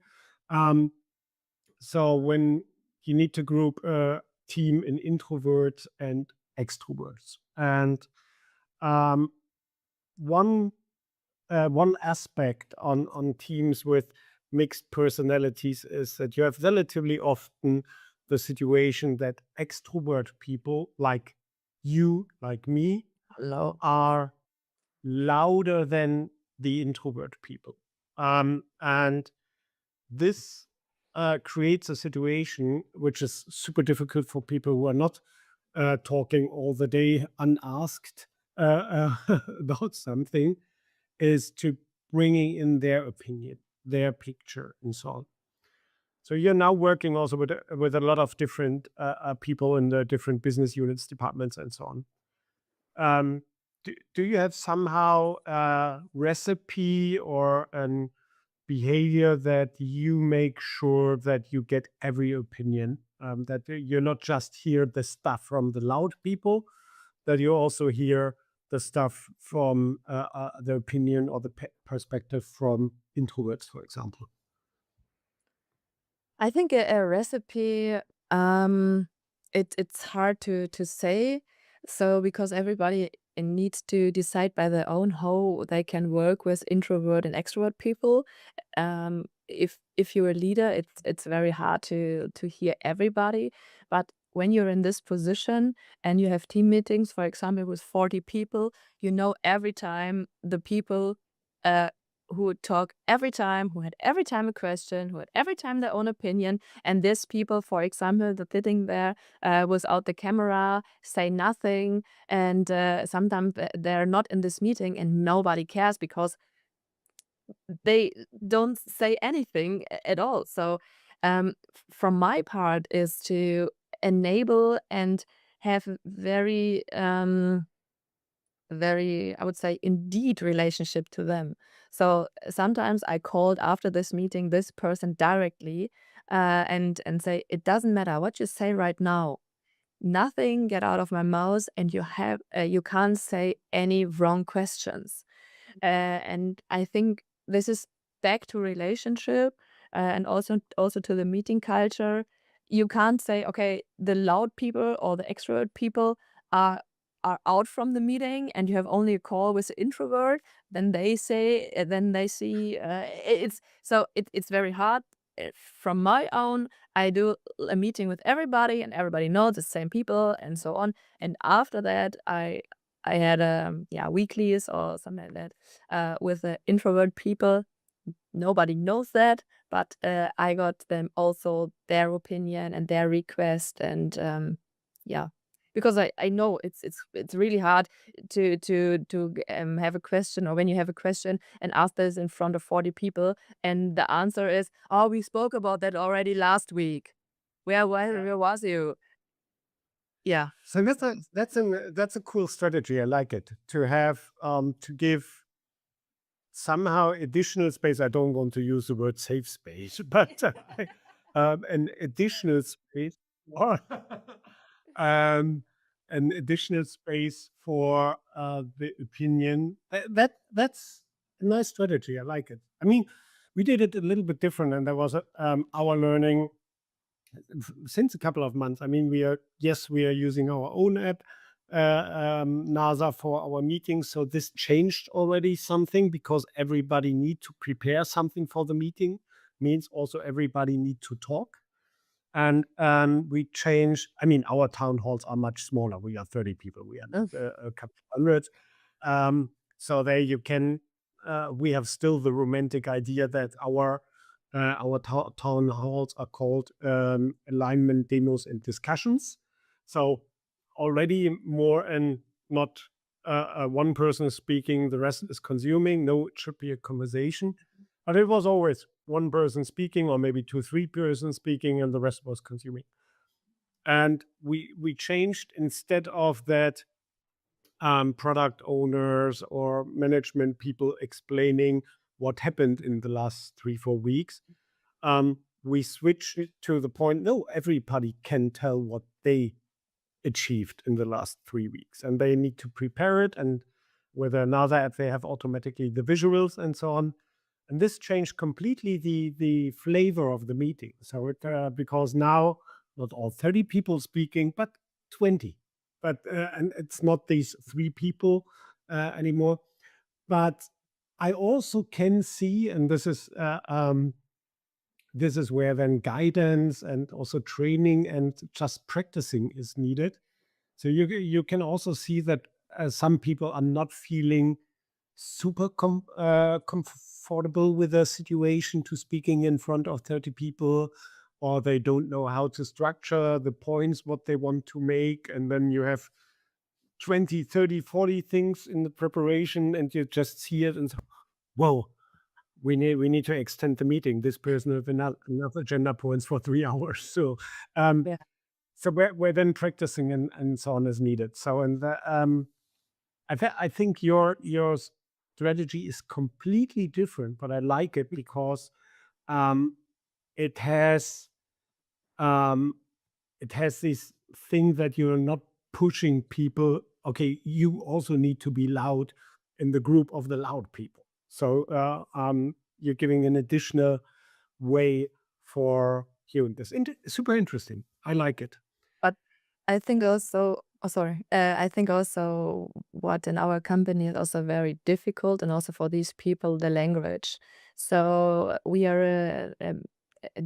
S1: So when you need to group a team in introverts and extroverts, and um, one one aspect on teams with mixed personalities is that you have relatively often the situation that extrovert people like you, like me,
S2: Hello.
S1: are louder than the introvert people. And this creates a situation which is super difficult for people who are not talking all the day unasked about something, is to bringing in their opinion, their picture, and so on. So you're now working also with a lot of different people in the different business units, departments, and so on. Do you have somehow a recipe or an behavior that you make sure that you get every opinion, that you're not just hear the stuff from the loud people, that you also hear the stuff from the opinion or the perspective from introverts, for example?
S2: I think a recipe, it's hard to say. So because everybody needs to decide by their own how they can work with introvert and extrovert people. If you're a leader, it's very hard to hear everybody. But when you're in this position and you have team meetings, for example, with 40 people, you know every time the people uh, who would talk every time, who had every time a question, who had every time their own opinion. And these people, for example, the sitting there without the camera, say nothing. And sometimes they're not in this meeting and nobody cares because they don't say anything at all. So From my part is to enable and have a very, I would say, indeed relationship to them. So sometimes I called after this meeting this person directly, and say, it doesn't matter what you say right now. Nothing get out of my mouth, and you can't say any wrong questions. And I think this is back to relationship, and also to the meeting culture. You can't say, okay, the loud people or the extrovert people are are out from the meeting, and you have only a call with the introvert. Then they see, it's very hard. From my own, I do a meeting with everybody, and everybody knows the same people, and so on. And after that, I had weeklies or something like that, with the introvert people. Nobody knows that, but I got them also their opinion and their request, and yeah, because I know it's really hard to have a question, or when you have a question and ask this in front of 40 people, and the answer is, oh, we spoke about that already last week. Where was you? Yeah.
S1: So that's a cool strategy. I like it to have to give somehow additional space. I don't want to use the word safe space, but an additional space, or an additional space for the opinion. That's a nice strategy. I like it. I mean, we did it a little bit different, and that was our learning since a couple of months. I mean, we are using our own app, NASA, for our meetings. So this changed already something, because everybody need to prepare something for the meeting. Means also everybody need to talk. And we changed. I mean, our town halls are much smaller. We are 30 people. We are
S2: Oh,
S1: a couple of hundreds. So there you can. We have still the romantic idea that our town halls are called alignment demos and discussions. So already more, and not one person is speaking, the rest is consuming. No, it should be a conversation. But it was always one person speaking, or maybe two, three persons speaking, and the rest was consuming. And we changed, instead of that, product owners or management people explaining what happened in the last 3-4 weeks. We switched it to the point, no, everybody can tell what they achieved in the last 3 weeks, and they need to prepare it. And with another app, they have automatically the visuals and so on. And this changed completely the flavor of the meeting. So it because now not all 30 people speaking, but 20. But and it's not these 3 people anymore. But I also can see, and this is where then guidance and also training and just practicing is needed. So you can also see that some people are not feeling super comfortable with the situation to speaking in front of 30 people, or they don't know how to structure the points what they want to make. And then you have 20, 30, 40 things in the preparation, and you just see it and say, whoa, we need to extend the meeting. This person have enough agenda points for 3 hours. So
S2: yeah.
S1: so we're then practicing and so on as needed. So, and I think your strategy is completely different, but I like it because um, it has this thing that you're not pushing people. Okay, you also need to be loud in the group of the loud people. So you're giving an additional way for hearing this. Super interesting. I like it.
S2: But I think also, oh, sorry, I think also what in our company is also very difficult, and also for these people, the language. So we are a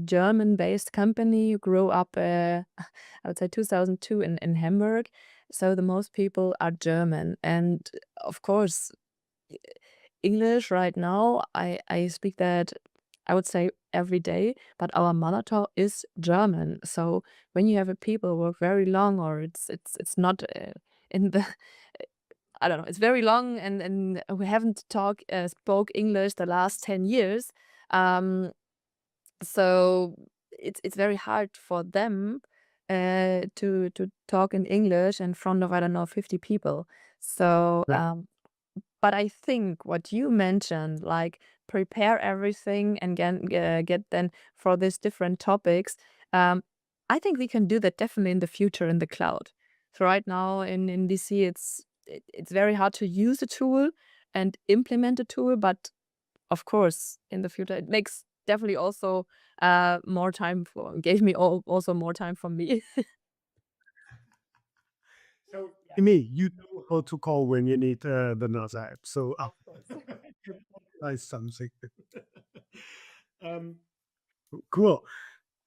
S2: German-based company, grew up, I would say 2002 in Hamburg. So the most people are German. And of course, English right now, I speak that, I would say, every day, but our mother tongue is German. So when you have a people work very long, or it's not in the I don't know, it's very long, and we haven't spoke English the last 10 years. Um, so it's very hard for them to talk in English in front of, I don't know, 50 people. So
S1: Right.
S2: but I think what you mentioned, like prepare everything and get then for these different topics, I think we can do that definitely in the future in the cloud. So right now in DC, it's very hard to use a tool and implement a tool, but of course, in the future, it makes definitely also more time for gave me also more time for me.
S1: So, me, you know how to call when you need the NASA app. So,
S2: Of course.
S1: nice something. um, cool.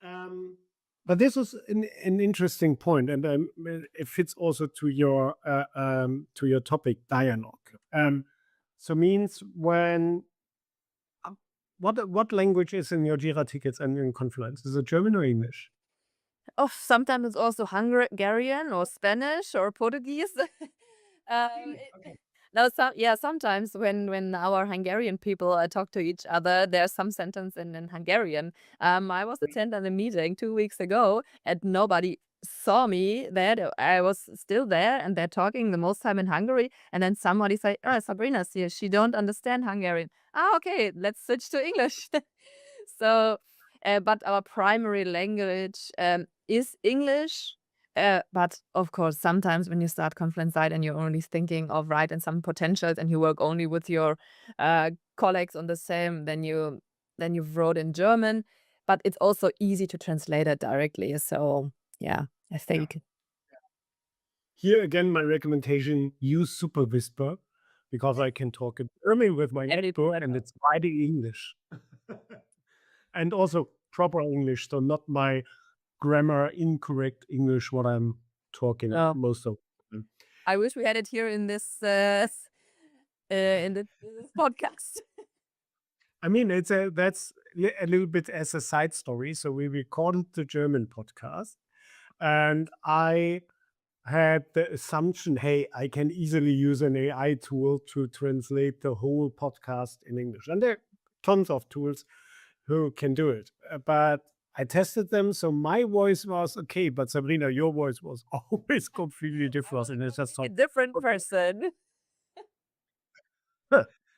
S1: Um, but this was an interesting point, and it fits also to your topic dialogue. So means when uh, what language is in your Jira tickets and in Confluence? Is it German or English?
S2: Oh, sometimes it's also Hungarian or Spanish or Portuguese.
S1: Really?
S2: It
S1: Okay.
S2: no, sometimes when our Hungarian people talk to each other, there's some sentence in Hungarian. I was attending a meeting 2 weeks ago, and nobody saw me there. I was still there, and they're talking the most time in Hungary. And then somebody say, "Oh, Sabrina's here. She don't understand Hungarian." Ah, okay, let's switch to English. So, but our primary language is English. But of course, sometimes when you start Confluence site and you're only thinking of writing some potentials and you work only with your colleagues on the same, then you wrote in German. But it's also easy to translate it directly. So yeah, I
S1: Yeah.
S2: think
S1: Here again, my recommendation: use Super Whisper because I can talk in German with my
S2: very
S1: neighbor, and
S2: clever.
S1: it's writing English, and also proper English, so not my grammar incorrect English. What I'm talking
S2: Oh,
S1: most of the time.
S2: I wish we had it here in this podcast.
S1: I mean, that's a little bit as a side story. So we recorded the German podcast, and I had the assumption, hey, I can easily use an AI tool to translate the whole podcast in English. And there are tons of tools who can do it. But I tested them, so my voice was okay, but Sabrina, your voice was always completely
S2: I
S1: different.
S2: was a
S1: And it's just
S2: completely
S1: thought,
S2: different
S1: okay.
S2: person.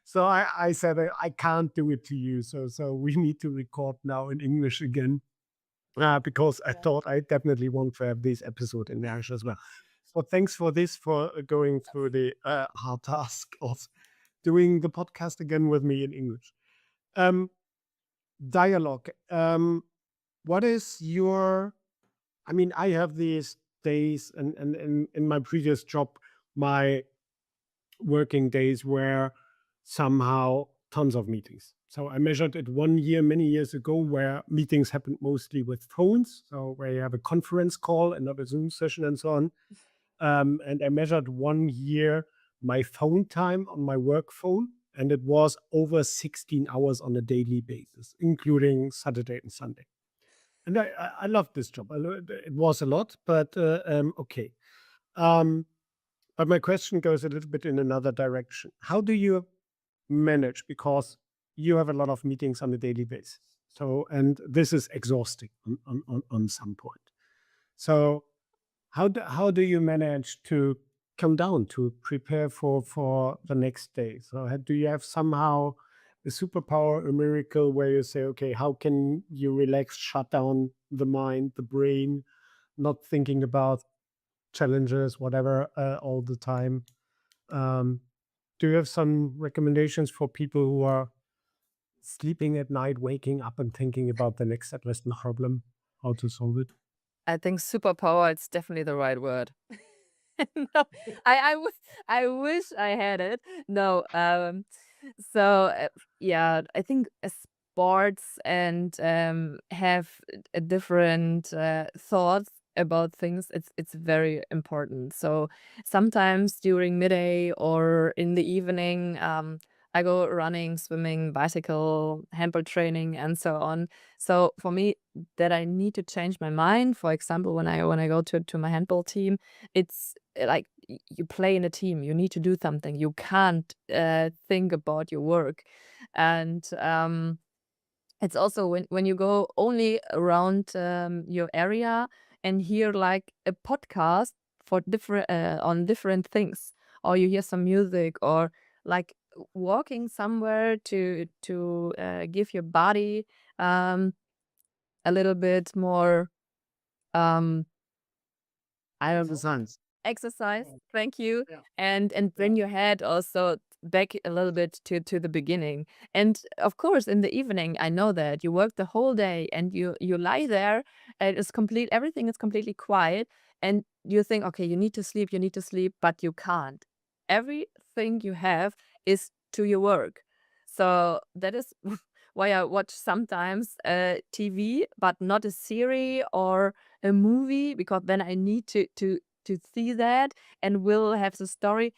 S1: So I said, I can't do it to you. So we need to record now in English again. Because I
S2: Yeah.
S1: thought I definitely want to have this episode in English as well. So thanks for this, for going through the hard task of doing the podcast again with me in English. Um, dialogue. What is your? I mean, I have these days, and in my previous job, my working days were somehow tons of meetings. So I measured it 1 year, many years ago, where meetings happened mostly with phones. So where you have a conference call and not a Zoom session and so on. And I measured 1 year my phone time on my work phone, and it was over 16 hours on a daily basis, including Saturday and Sunday. And I loved this job. It was a lot, but okay. Um, but my question goes a little bit in another direction. How do you manage? Because you have a lot of meetings on a daily basis. So, and this is exhausting on some point. So, how do you manage to come down to prepare for the next day? So, do you have somehow a superpower, a miracle where you say, okay, how can you relax, shut down the mind, the brain, not thinking about challenges, whatever, all the time? Um, do you have some recommendations for people who are sleeping at night, waking up and thinking about the next address problem, how to solve it?
S2: I think superpower is definitely the right word. No, I wish I had it. No, so yeah, I think sports and have a different thoughts about things. It's very important. So sometimes during midday or in the evening, I go running, swimming, bicycle, handball training, and so on. So for me, that I need to change my mind. For example, when I go to my handball team, it's like you play in a team. You need to do something. You can't think about your work, and It's also when you go only around your area and hear like a podcast for different on different things, or you hear some music, or like walking somewhere to give your body um, a little bit more um, I don't know,
S3: Exercise.
S2: exercise. Thank you.
S3: Yeah.
S2: And bring your head also back a little bit to the beginning. And of course, in the evening, I know that you work the whole day and you lie there and it's complete, everything is completely quiet, and you think, okay, you need to sleep, but you can't. Everything you have is to your work. So that is why I watch sometimes TV, but not a series or a movie, because then I need to see that and will have the story.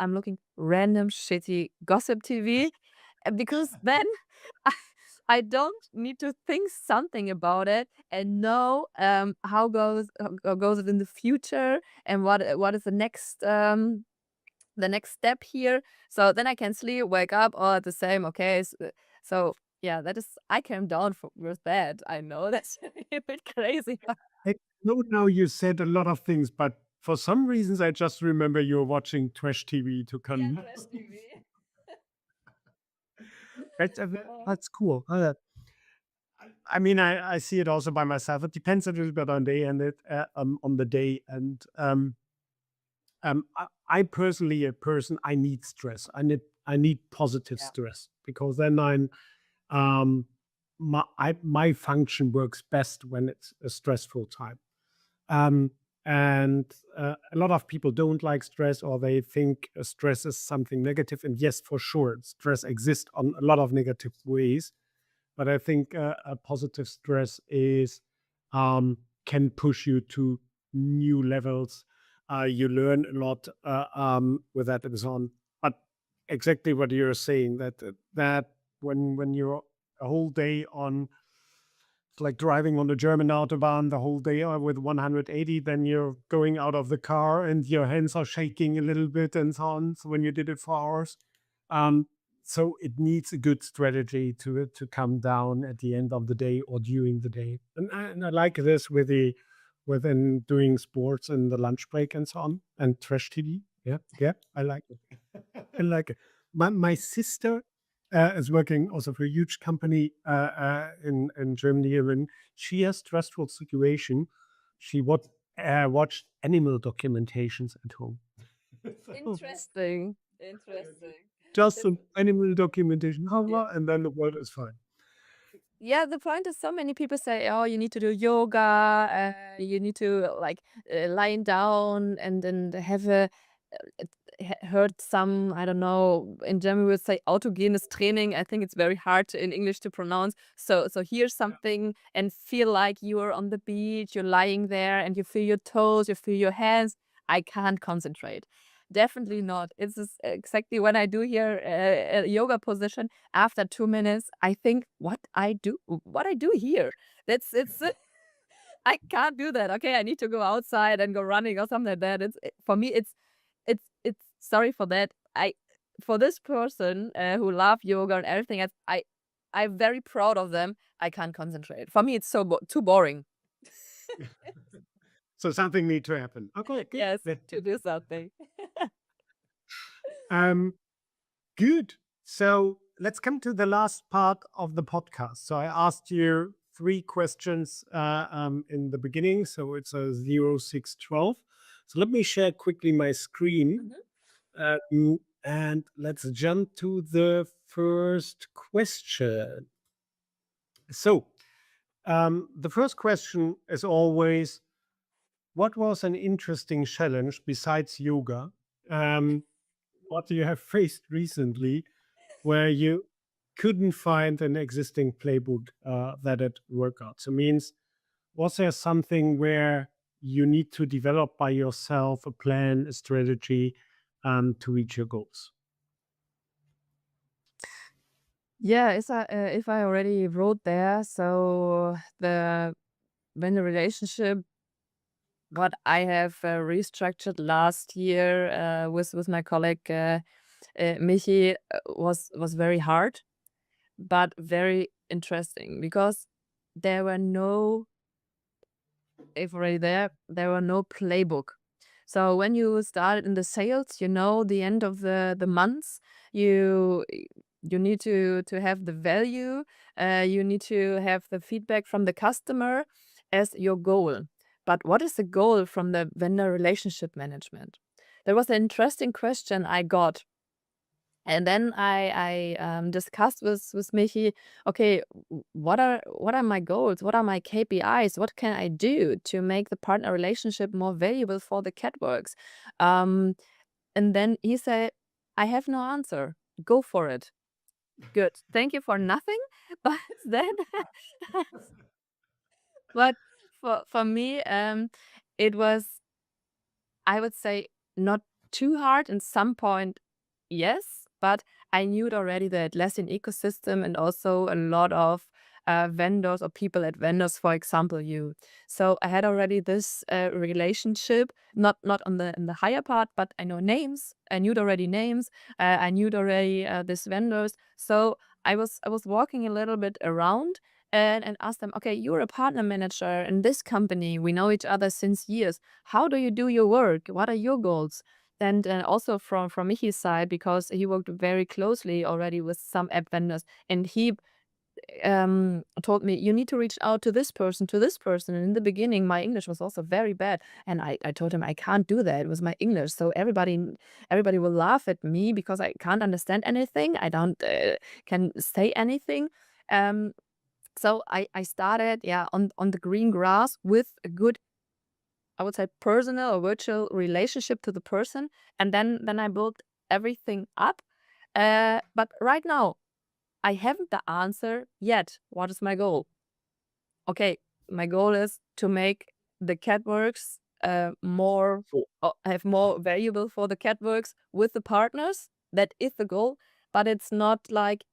S2: I'm looking random shitty gossip TV, because then I, I don't need to think something about it and know how goes it in the future, and what is the next step here. So then I can sleep, wake up all at the same. Okay, so yeah, that is, I came down with that. I know that's a bit crazy, but
S3: I know now you said a lot of things, but for some reasons I just remember you're watching trash TV to
S2: yeah,
S3: come.
S2: trash TV.
S3: That's cool. I mean, I see it also by myself. It depends a little bit on day and on the day. And I personally, a person, I need stress. I need positive
S2: Yeah.
S3: stress, because then um, my function works best when it's a stressful time. Um, and a lot of people don't like stress, or they think stress is something negative. And yes, for sure, stress exists on a lot of negative ways. But I think a positive stress is can push you to new levels. You learn a lot with that and so on. But exactly what you're saying, that when you're a whole day on, it's like driving on the German autobahn the whole day with 180, then you're going out of the car and your hands are shaking a little bit and so on. So when you did it for hours, um, so it needs a good strategy to come down at the end of the day or during the day. And I like this within doing sports and the lunch break and so on, and trash TV. Yeah, yeah, I like it. I like it. My sister is working also for a huge company in Germany. When she has stressful situation, she watched animal documentations at home. So
S2: Interesting. Interesting.
S3: just
S2: That's,
S3: some animal documentation,
S2: yeah.
S3: and then the world is fine.
S2: Yeah, the point is, so many people say, "Oh, you need to do yoga. You need to like lying down and then have a." Heard some, I don't know. In German, we would say autogenes training. I think it's very hard in English to pronounce. So hear something and feel like you are on the beach. You're lying there and you feel your toes, you feel your hands. I can't concentrate. Definitely not. It's just exactly when I do here a yoga position. After 2 minutes, I think, what I do here. That's it's. I can't do that. Okay, I need to go outside and go running or something like that. For me. It's sorry for that. For this person who love yoga and everything else, I'm very proud of them. I can't concentrate. For me, it's too boring.
S3: So something need to happen. Okay, good.
S2: Yes, to do something.
S3: Um, Good. So let's come to the last part of the podcast. So I asked you three questions in the beginning. So it's a 0612. So let me share quickly my screen, and let's jump to the first question. So the first question is always, what was an interesting challenge besides yoga? Um, what you have faced recently where you couldn't find an existing playbook that it worked out? So means, was there something where you need to develop by yourself a plan, a strategy to reach your goals?
S2: Yeah, if I already wrote there, so when the relationship what I have restructured last year with my colleague Michi was very hard, but very interesting because there were no, if already there were no playbook. So when you started in the sales, the end of the months, you you need to have the value, you need to have the feedback from the customer as your goal. But what is the goal from the vendor relationship management? There was an interesting question I got, and then I discussed with Michi, okay, what are my goals? What are my KPIs? What can I do to make the partner relationship more valuable for the catworks? Um, and then he said, I have no answer. Go for it. Good. Thank you for nothing. But then, but for me, it was, I would say, not too hard. In some point, yes, but I knew it already, the Atlassian ecosystem and also a lot of vendors or people at vendors, for example, you. So I had already this relationship, not on the in the higher part, but I know names. I knew already names. I knew already these vendors. So I was walking a little bit around and asked them, okay, you're a partner manager in this company. We know each other since years. How do you do your work? What are your goals? And also from Michi's side, because he worked very closely already with some app vendors, and he told me, you need to reach out to this person, to this person. And in the beginning, my English was also very bad, and I told him I can't do that with my English. So everybody will laugh at me because I can't understand anything. I don't can say anything. Um, so I started, yeah, on the green grass with a good, I would say, personal or virtual relationship to the person, and then I built everything up. But right now, I haven't the answer yet. What is my goal? Okay, my goal is to make the catworks more, have more valuable for the catworks with the partners. That is the goal, but it's not like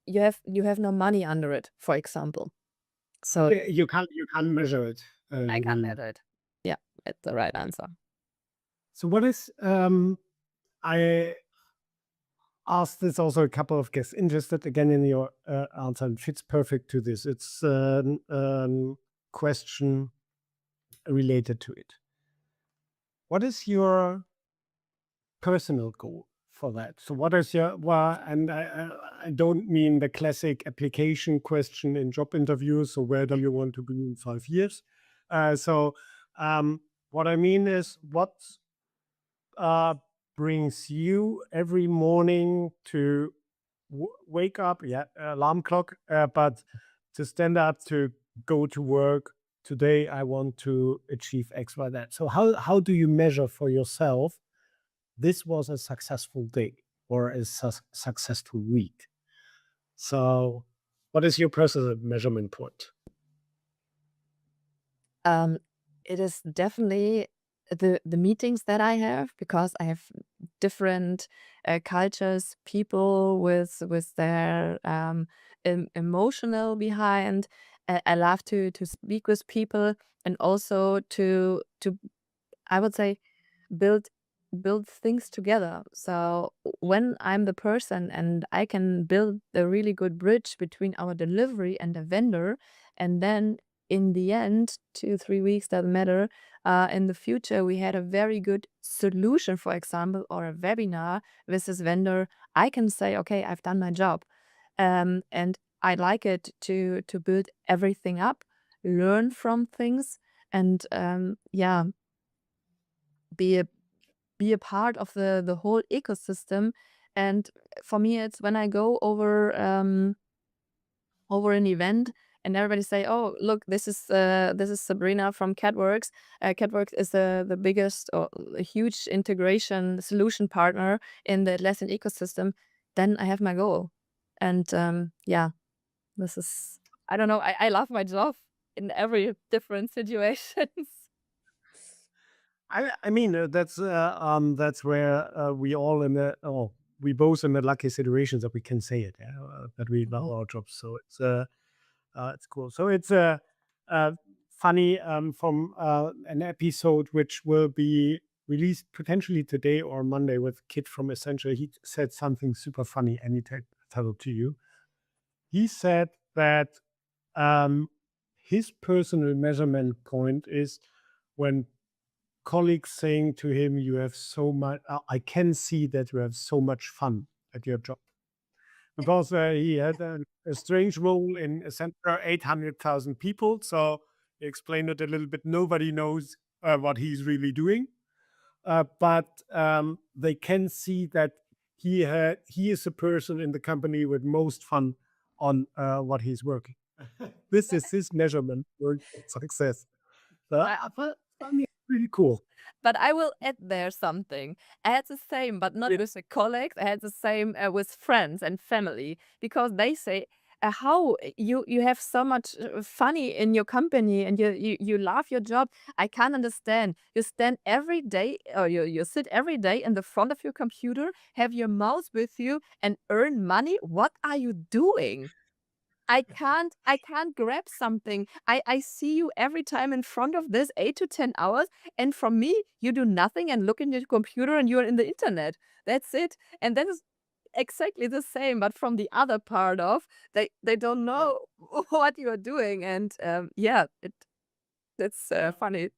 S2: you have no money under it, for example. So
S3: You can't measure it.
S2: I can't measure it. Yeah, that's the right answer.
S3: So what is I asked this also a couple of guests interested again in your answer, and fits perfect to this. It's a question related to it. What is your personal goal for that? So what is your, well, and I don't mean the classic application question in job interviews. So where do you want to be in 5 years? So what I mean is, what brings you every morning to wake up? Yeah, alarm clock, but to stand up to go to work. Today I want to achieve X, Y, that. So how do you measure for yourself this was a successful day or a successful week? So what is your personal measurement point?
S2: It is definitely the meetings that I have, because I have different cultures, people with their emotional behind. I love to speak with people, and also to I would say build build things together. So when I'm the person and I can build a really good bridge between our delivery and the vendor, and then in the end, 2 3 weeks doesn't matter, in the future we had a very good solution, for example, or a webinar with this vendor, I can say, okay, I've done my job. And I like it to build everything up, learn from things, and yeah, be a be a part of the whole ecosystem. And for me, it's when I go over an event and everybody say, "Oh, look, this is Sabrina from catworkx." Catworkx is the biggest or a huge integration solution partner in the Atlassian ecosystem. Then I have my goal, and yeah, this is, I don't know. I love my job in every different situations.
S3: I mean, that's where we all in the, oh, we both in the lucky situations that we can say it, yeah, that we love our jobs. So it's cool. So it's funny, from an episode which will be released potentially today or Monday with Kit from Essential. He said something super funny, and he tell it to you. he said that his personal measurement point is when colleagues saying to him, "You have so much. I can see that you have so much fun at your job." Because he had a strange role in a center, 800,000 people. So he explained it a little bit. Nobody knows what he's really doing, but they can see that he is a person in the company with most fun on what he's working. This is his measurement for success. So I found it really cool.
S2: But I will add there something. I had the same, but not with the colleagues. I had the same with friends and family because they say, "How you have so much funny in your company and you love your job. I can't understand. You stand every day or you sit every day in the front of your computer, have your mouse with you, and earn money. What are you doing?" I can't grab something. I see you every time in front of this 8 to 10 hours, and from me, you do nothing and look in your computer and you're in the internet. That's it. And that is exactly the same, but from the other part of they don't know what you are doing. And yeah, it's funny.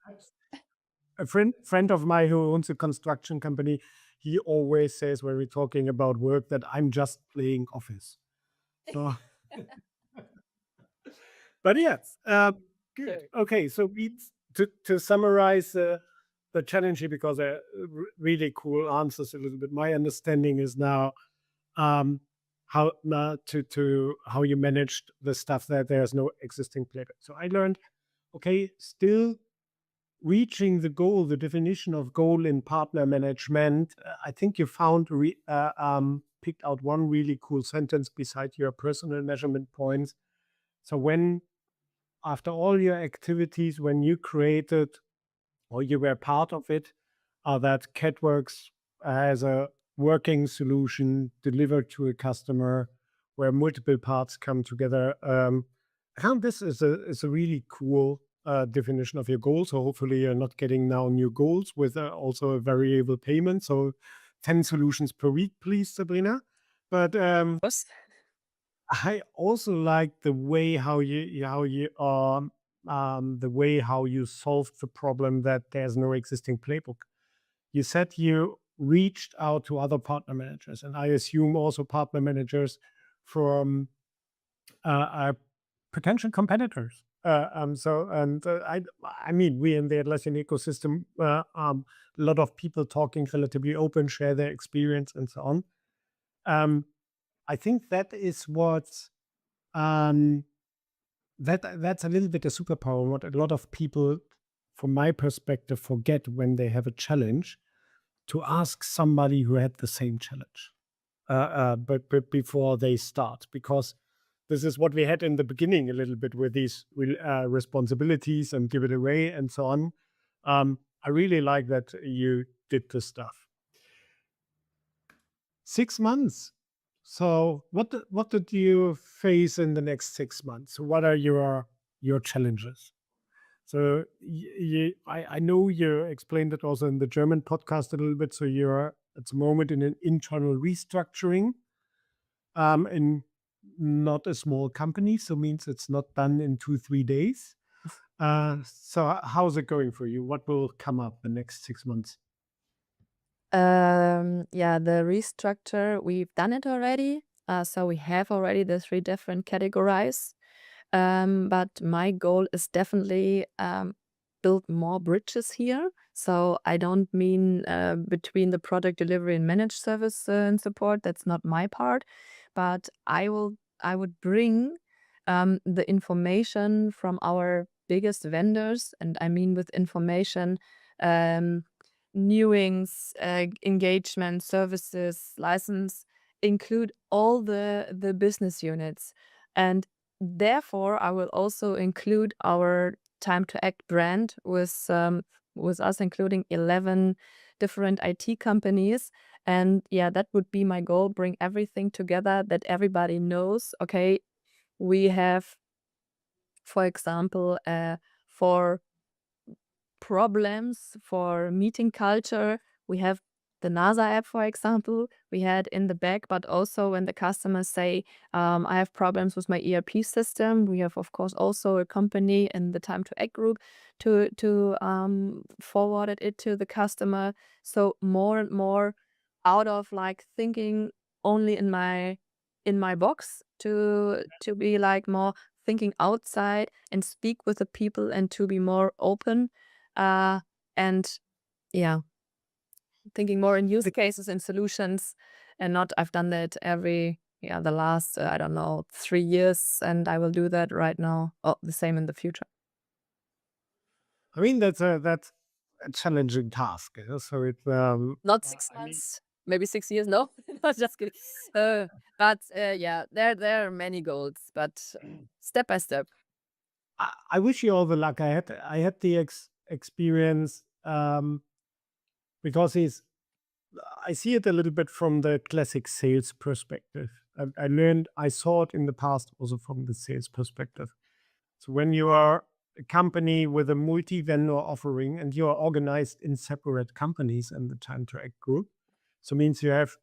S3: A friend of mine who owns a construction company, he always says when we're talking about work that I'm just playing Office. So, but yes, good. Okay, so to summarize the challenge here, because they're really cool answers a little bit. My understanding is now how to how you managed the stuff that there's no existing playbook. So I learned, okay, still reaching the goal, the definition of goal in partner management. I think you found picked out one really cool sentence beside your personal measurement points. So when after all your activities, when you created or you were part of it, that catworkx has a working solution delivered to a customer where multiple parts come together. I found this is a really cool definition of your goal. So hopefully you're not getting now new goals with also a variable payment. So 10 solutions per week, please, Sabrina. But I also like the way how the way how you solved the problem that there's no existing playbook. You said you reached out to other partner managers, and I assume also partner managers from potential competitors. I mean, we in the Atlassian ecosystem, a lot of people talking relatively open, share their experience and so on. I think that is what that's a little bit a superpower. What a lot of people, from my perspective, forget when they have a challenge to ask somebody who had the same challenge, but before they start, because this is what we had in the beginning a little bit with these responsibilities and give it away and so on. I really like that you did this stuff. 6 months. So what did you face in the next 6 months? What are your challenges? So I know you explained it also in the German podcast a little bit. So you're at the moment in an internal restructuring in not a small company. So means it's not done in 2-3 days. So how's it going for you? What will come up the next 6 months?
S2: Yeah, the restructure, we've done it already. So we have already the 3 different categories. But my goal is definitely build more bridges here. So I don't mean between the product delivery and managed service and support. That's not my part. But I would bring the information from our biggest vendors, and I mean with information, newings, engagement, services, license, include all the business units. And therefore, I will also include our Time to Act brand with us including 11 different IT companies. And yeah, that would be my goal, bring everything together that everybody knows. Okay, we have, for example, for problems, for meeting culture, we have the NASA app, for example, we had in the back, but also when the customers say, I have problems with my ERP system, we have, of course, also a company in the Time to Act group to forward it to the customer. So more and more out of like thinking only in my box to be like more thinking outside and speak with the people and to be more open, and yeah, thinking more in use cases and solutions, and not I've done that the last I don't know 3 years, and I will do that right now, the same in the future.
S3: I mean, that's a challenging task. So it's
S2: Not 6
S3: I mean,
S2: months, maybe 6 years. No, no, just kidding. But yeah, there are many goals, but step by step.
S3: I wish you all the luck. I had the experience because I see it a little bit from the classic sales perspective. I saw it in the past also from the sales perspective. So when you are a company with a multi-vendor offering and you are organized in separate companies in the Time to Act group, so means you have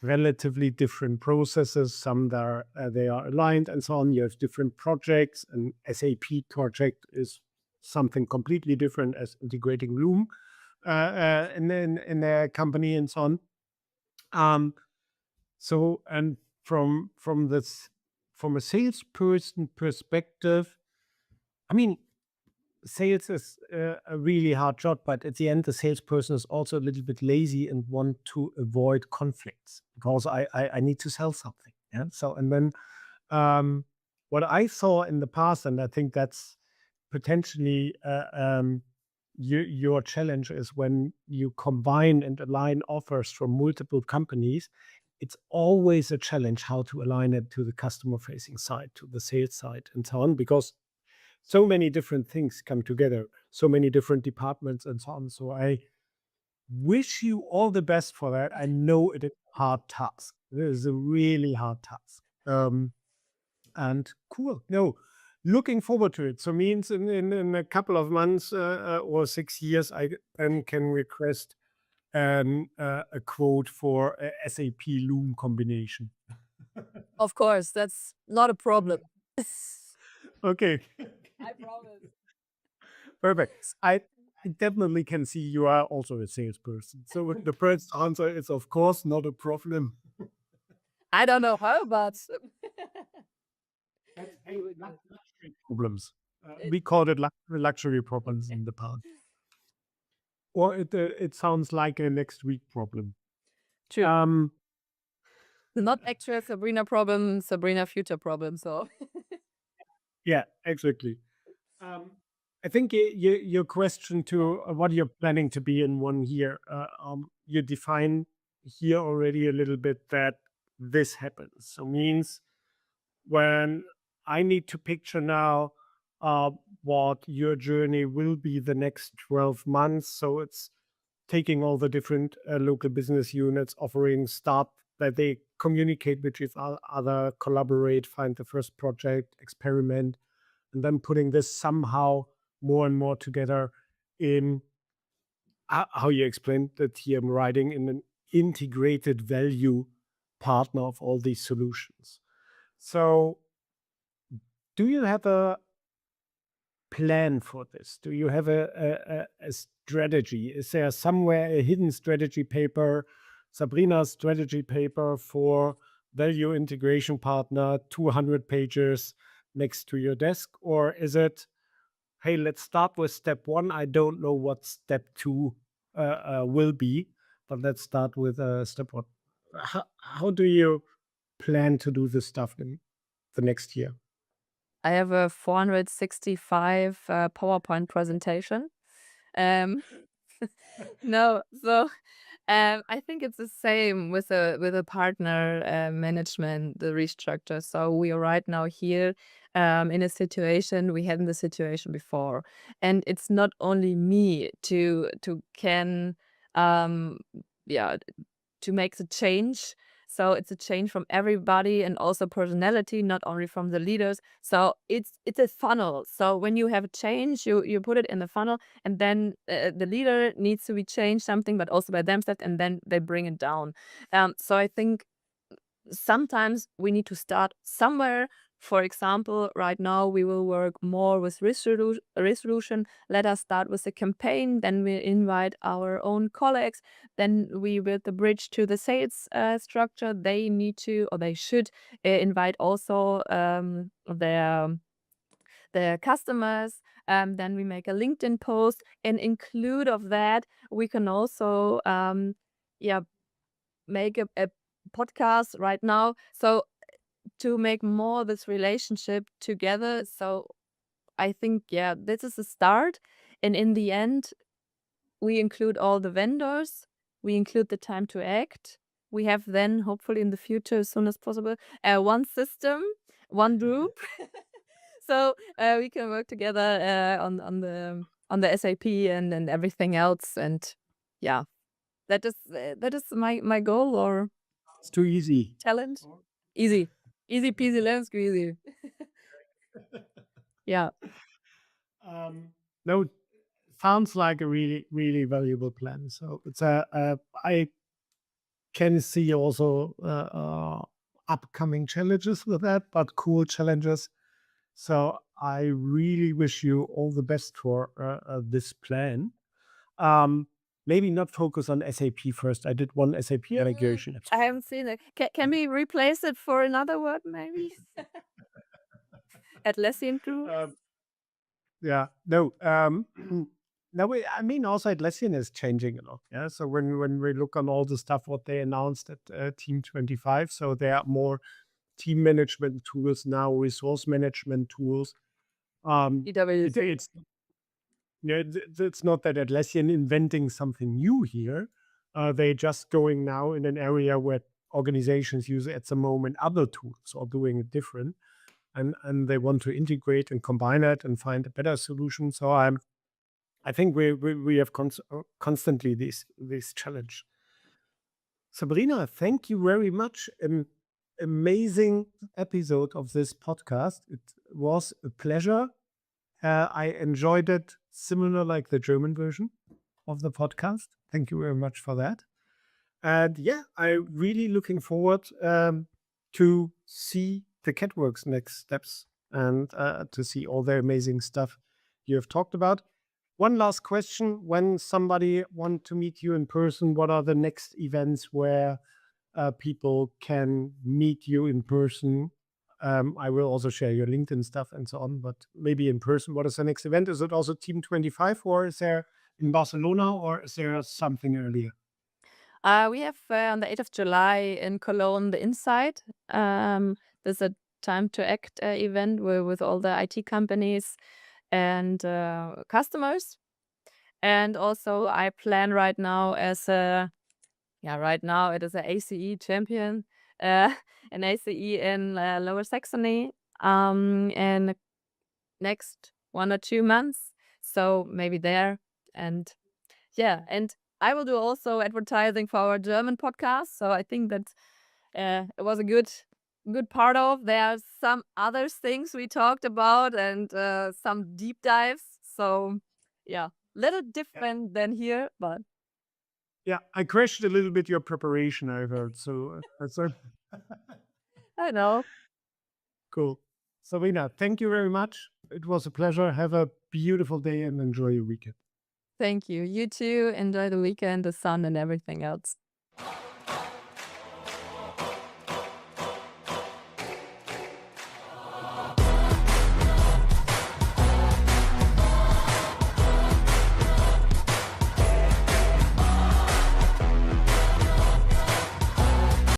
S3: relatively different processes. Some that they are aligned and so on. You have different projects. An SAP project is something completely different as integrating Loom in their company and so on. So and from this from a salesperson perspective, I mean, sales is a really hard job, but at the end, the salesperson is also a little bit lazy and want to avoid conflicts because I need to sell something. Yeah. So and then what I saw in the past, and I think that's potentially your challenge is when you combine and align offers from multiple companies. It's always a challenge how to align it to the customer facing side, to the sales side, and so on, because so many different things come together, so many different departments and so on. So I wish you all the best for that. I know it is a hard task. It is a really hard task. And cool. No, looking forward to it. So means in a couple of months or 6 years, I then can request a quote for a SAP Loom combination.
S2: Of course, that's not a problem.
S3: Okay.
S2: I promise.
S3: Perfect. I definitely can see you are also a salesperson. So the first answer is, of course, not a problem.
S2: I don't know how, but
S3: Luxury problems. We called it luxury problems in the past. Or it sounds like a next week problem.
S2: true.
S3: Um,
S2: Not actual Sabrina problem, Sabrina future problem. So
S3: yeah, exactly. I think your question to what you're planning to be in 1 year, you define here already a little bit that this happens. So means when I need to picture now what your journey will be the next 12 months. So it's taking all the different local business units, offering stuff that they communicate with each other, collaborate, find the first project, experiment, and then putting this somehow more and more together in how you explained the TM writing in an integrated value partner of all these solutions. So do you have a plan for this? Do you have a strategy? Is there somewhere a hidden strategy paper, Sabrina's strategy paper for value integration partner, 200 pages next to your desk? Or is it, hey, let's start with step one. I don't know what step two will be, but let's start with step one. How do you plan to do this stuff in the next year?
S2: I have a 465 PowerPoint presentation. Um, no, so I think it's the same with a partner management, the restructure. So we are right now here in a situation we had in the situation before, and it's not only me to can yeah to make the change. So it's a change from everybody and also personality, not only from the leaders. So it's a funnel. So when you have a change, you put it in the funnel, and then the leader needs to be changed something, but also by themselves, and then they bring it down. So I think sometimes we need to start somewhere. For example, right now we will work more with resolution. Let us start with a campaign, then we invite our own colleagues, then we build the bridge to the sales structure. They need to, or they should, invite also their customers. Then we make a LinkedIn post, and include of that, we can also yeah make a podcast right now. So to make more this relationship together. So I think, yeah, this is a start. And in the end, we include all the vendors, we include the time to act. We have then, hopefully in the future, as soon as possible, one system, one group. So we can work together on the SAP and everything else. And yeah, that is my goal or
S3: It's too easy.
S2: challenge. Easy. Easy peasy lemon squeezy. Yeah.
S3: No, sounds like a really, really valuable plan. So it's I can see also upcoming challenges with that, but cool challenges. So I really wish you all the best for this plan. Maybe not focus on SAP first. I did one SAP migration.
S2: I haven't seen it. Can we replace it for another word, maybe? Atlassian group?
S3: Yeah, no. No, I mean, also Atlassian is changing a lot. Yeah, so when we look on all the stuff what they announced at Team 25, so there are more team management tools now, resource management tools.
S2: EWC.
S3: It's yeah, it's not that Atlassian inventing something new here. They're just going now in an area where organizations use at the moment other tools or doing it different, and they want to integrate and combine it and find a better solution. So I think we have constantly this challenge. Sabrina, thank you very much. Amazing episode of this podcast. It was a pleasure. I enjoyed it similar like the German version of the podcast. Thank you very much for that. And yeah, I'm really looking forward to see the catworkx next steps and to see all the amazing stuff you have talked about. One last question: when somebody want to meet you in person, what are the next events where people can meet you in person? I will also share your LinkedIn stuff and so on, but maybe in person. What is the next event? Is it also Team 25, or is there in Barcelona, or is there something earlier?
S2: We have on the 8th of July in Cologne, the Inside. There's a Time to Act event with all the IT companies and customers. And also I plan right now right now it is an ACE champion, an ACE in Lower Saxony, in the next 1 or 2 months. So maybe there. And yeah, and I will do also advertising for our German podcast. So I think that it was a good part of. There are some other things we talked about and some deep dives. So yeah, little different than here, but
S3: Yeah, I crashed a little bit your preparation, I heard. So that's
S2: I know.
S3: cool. Sabrina, thank you very much. It was a pleasure. Have a beautiful day and enjoy your weekend.
S2: Thank you. You too. Enjoy the weekend, the sun, and everything else.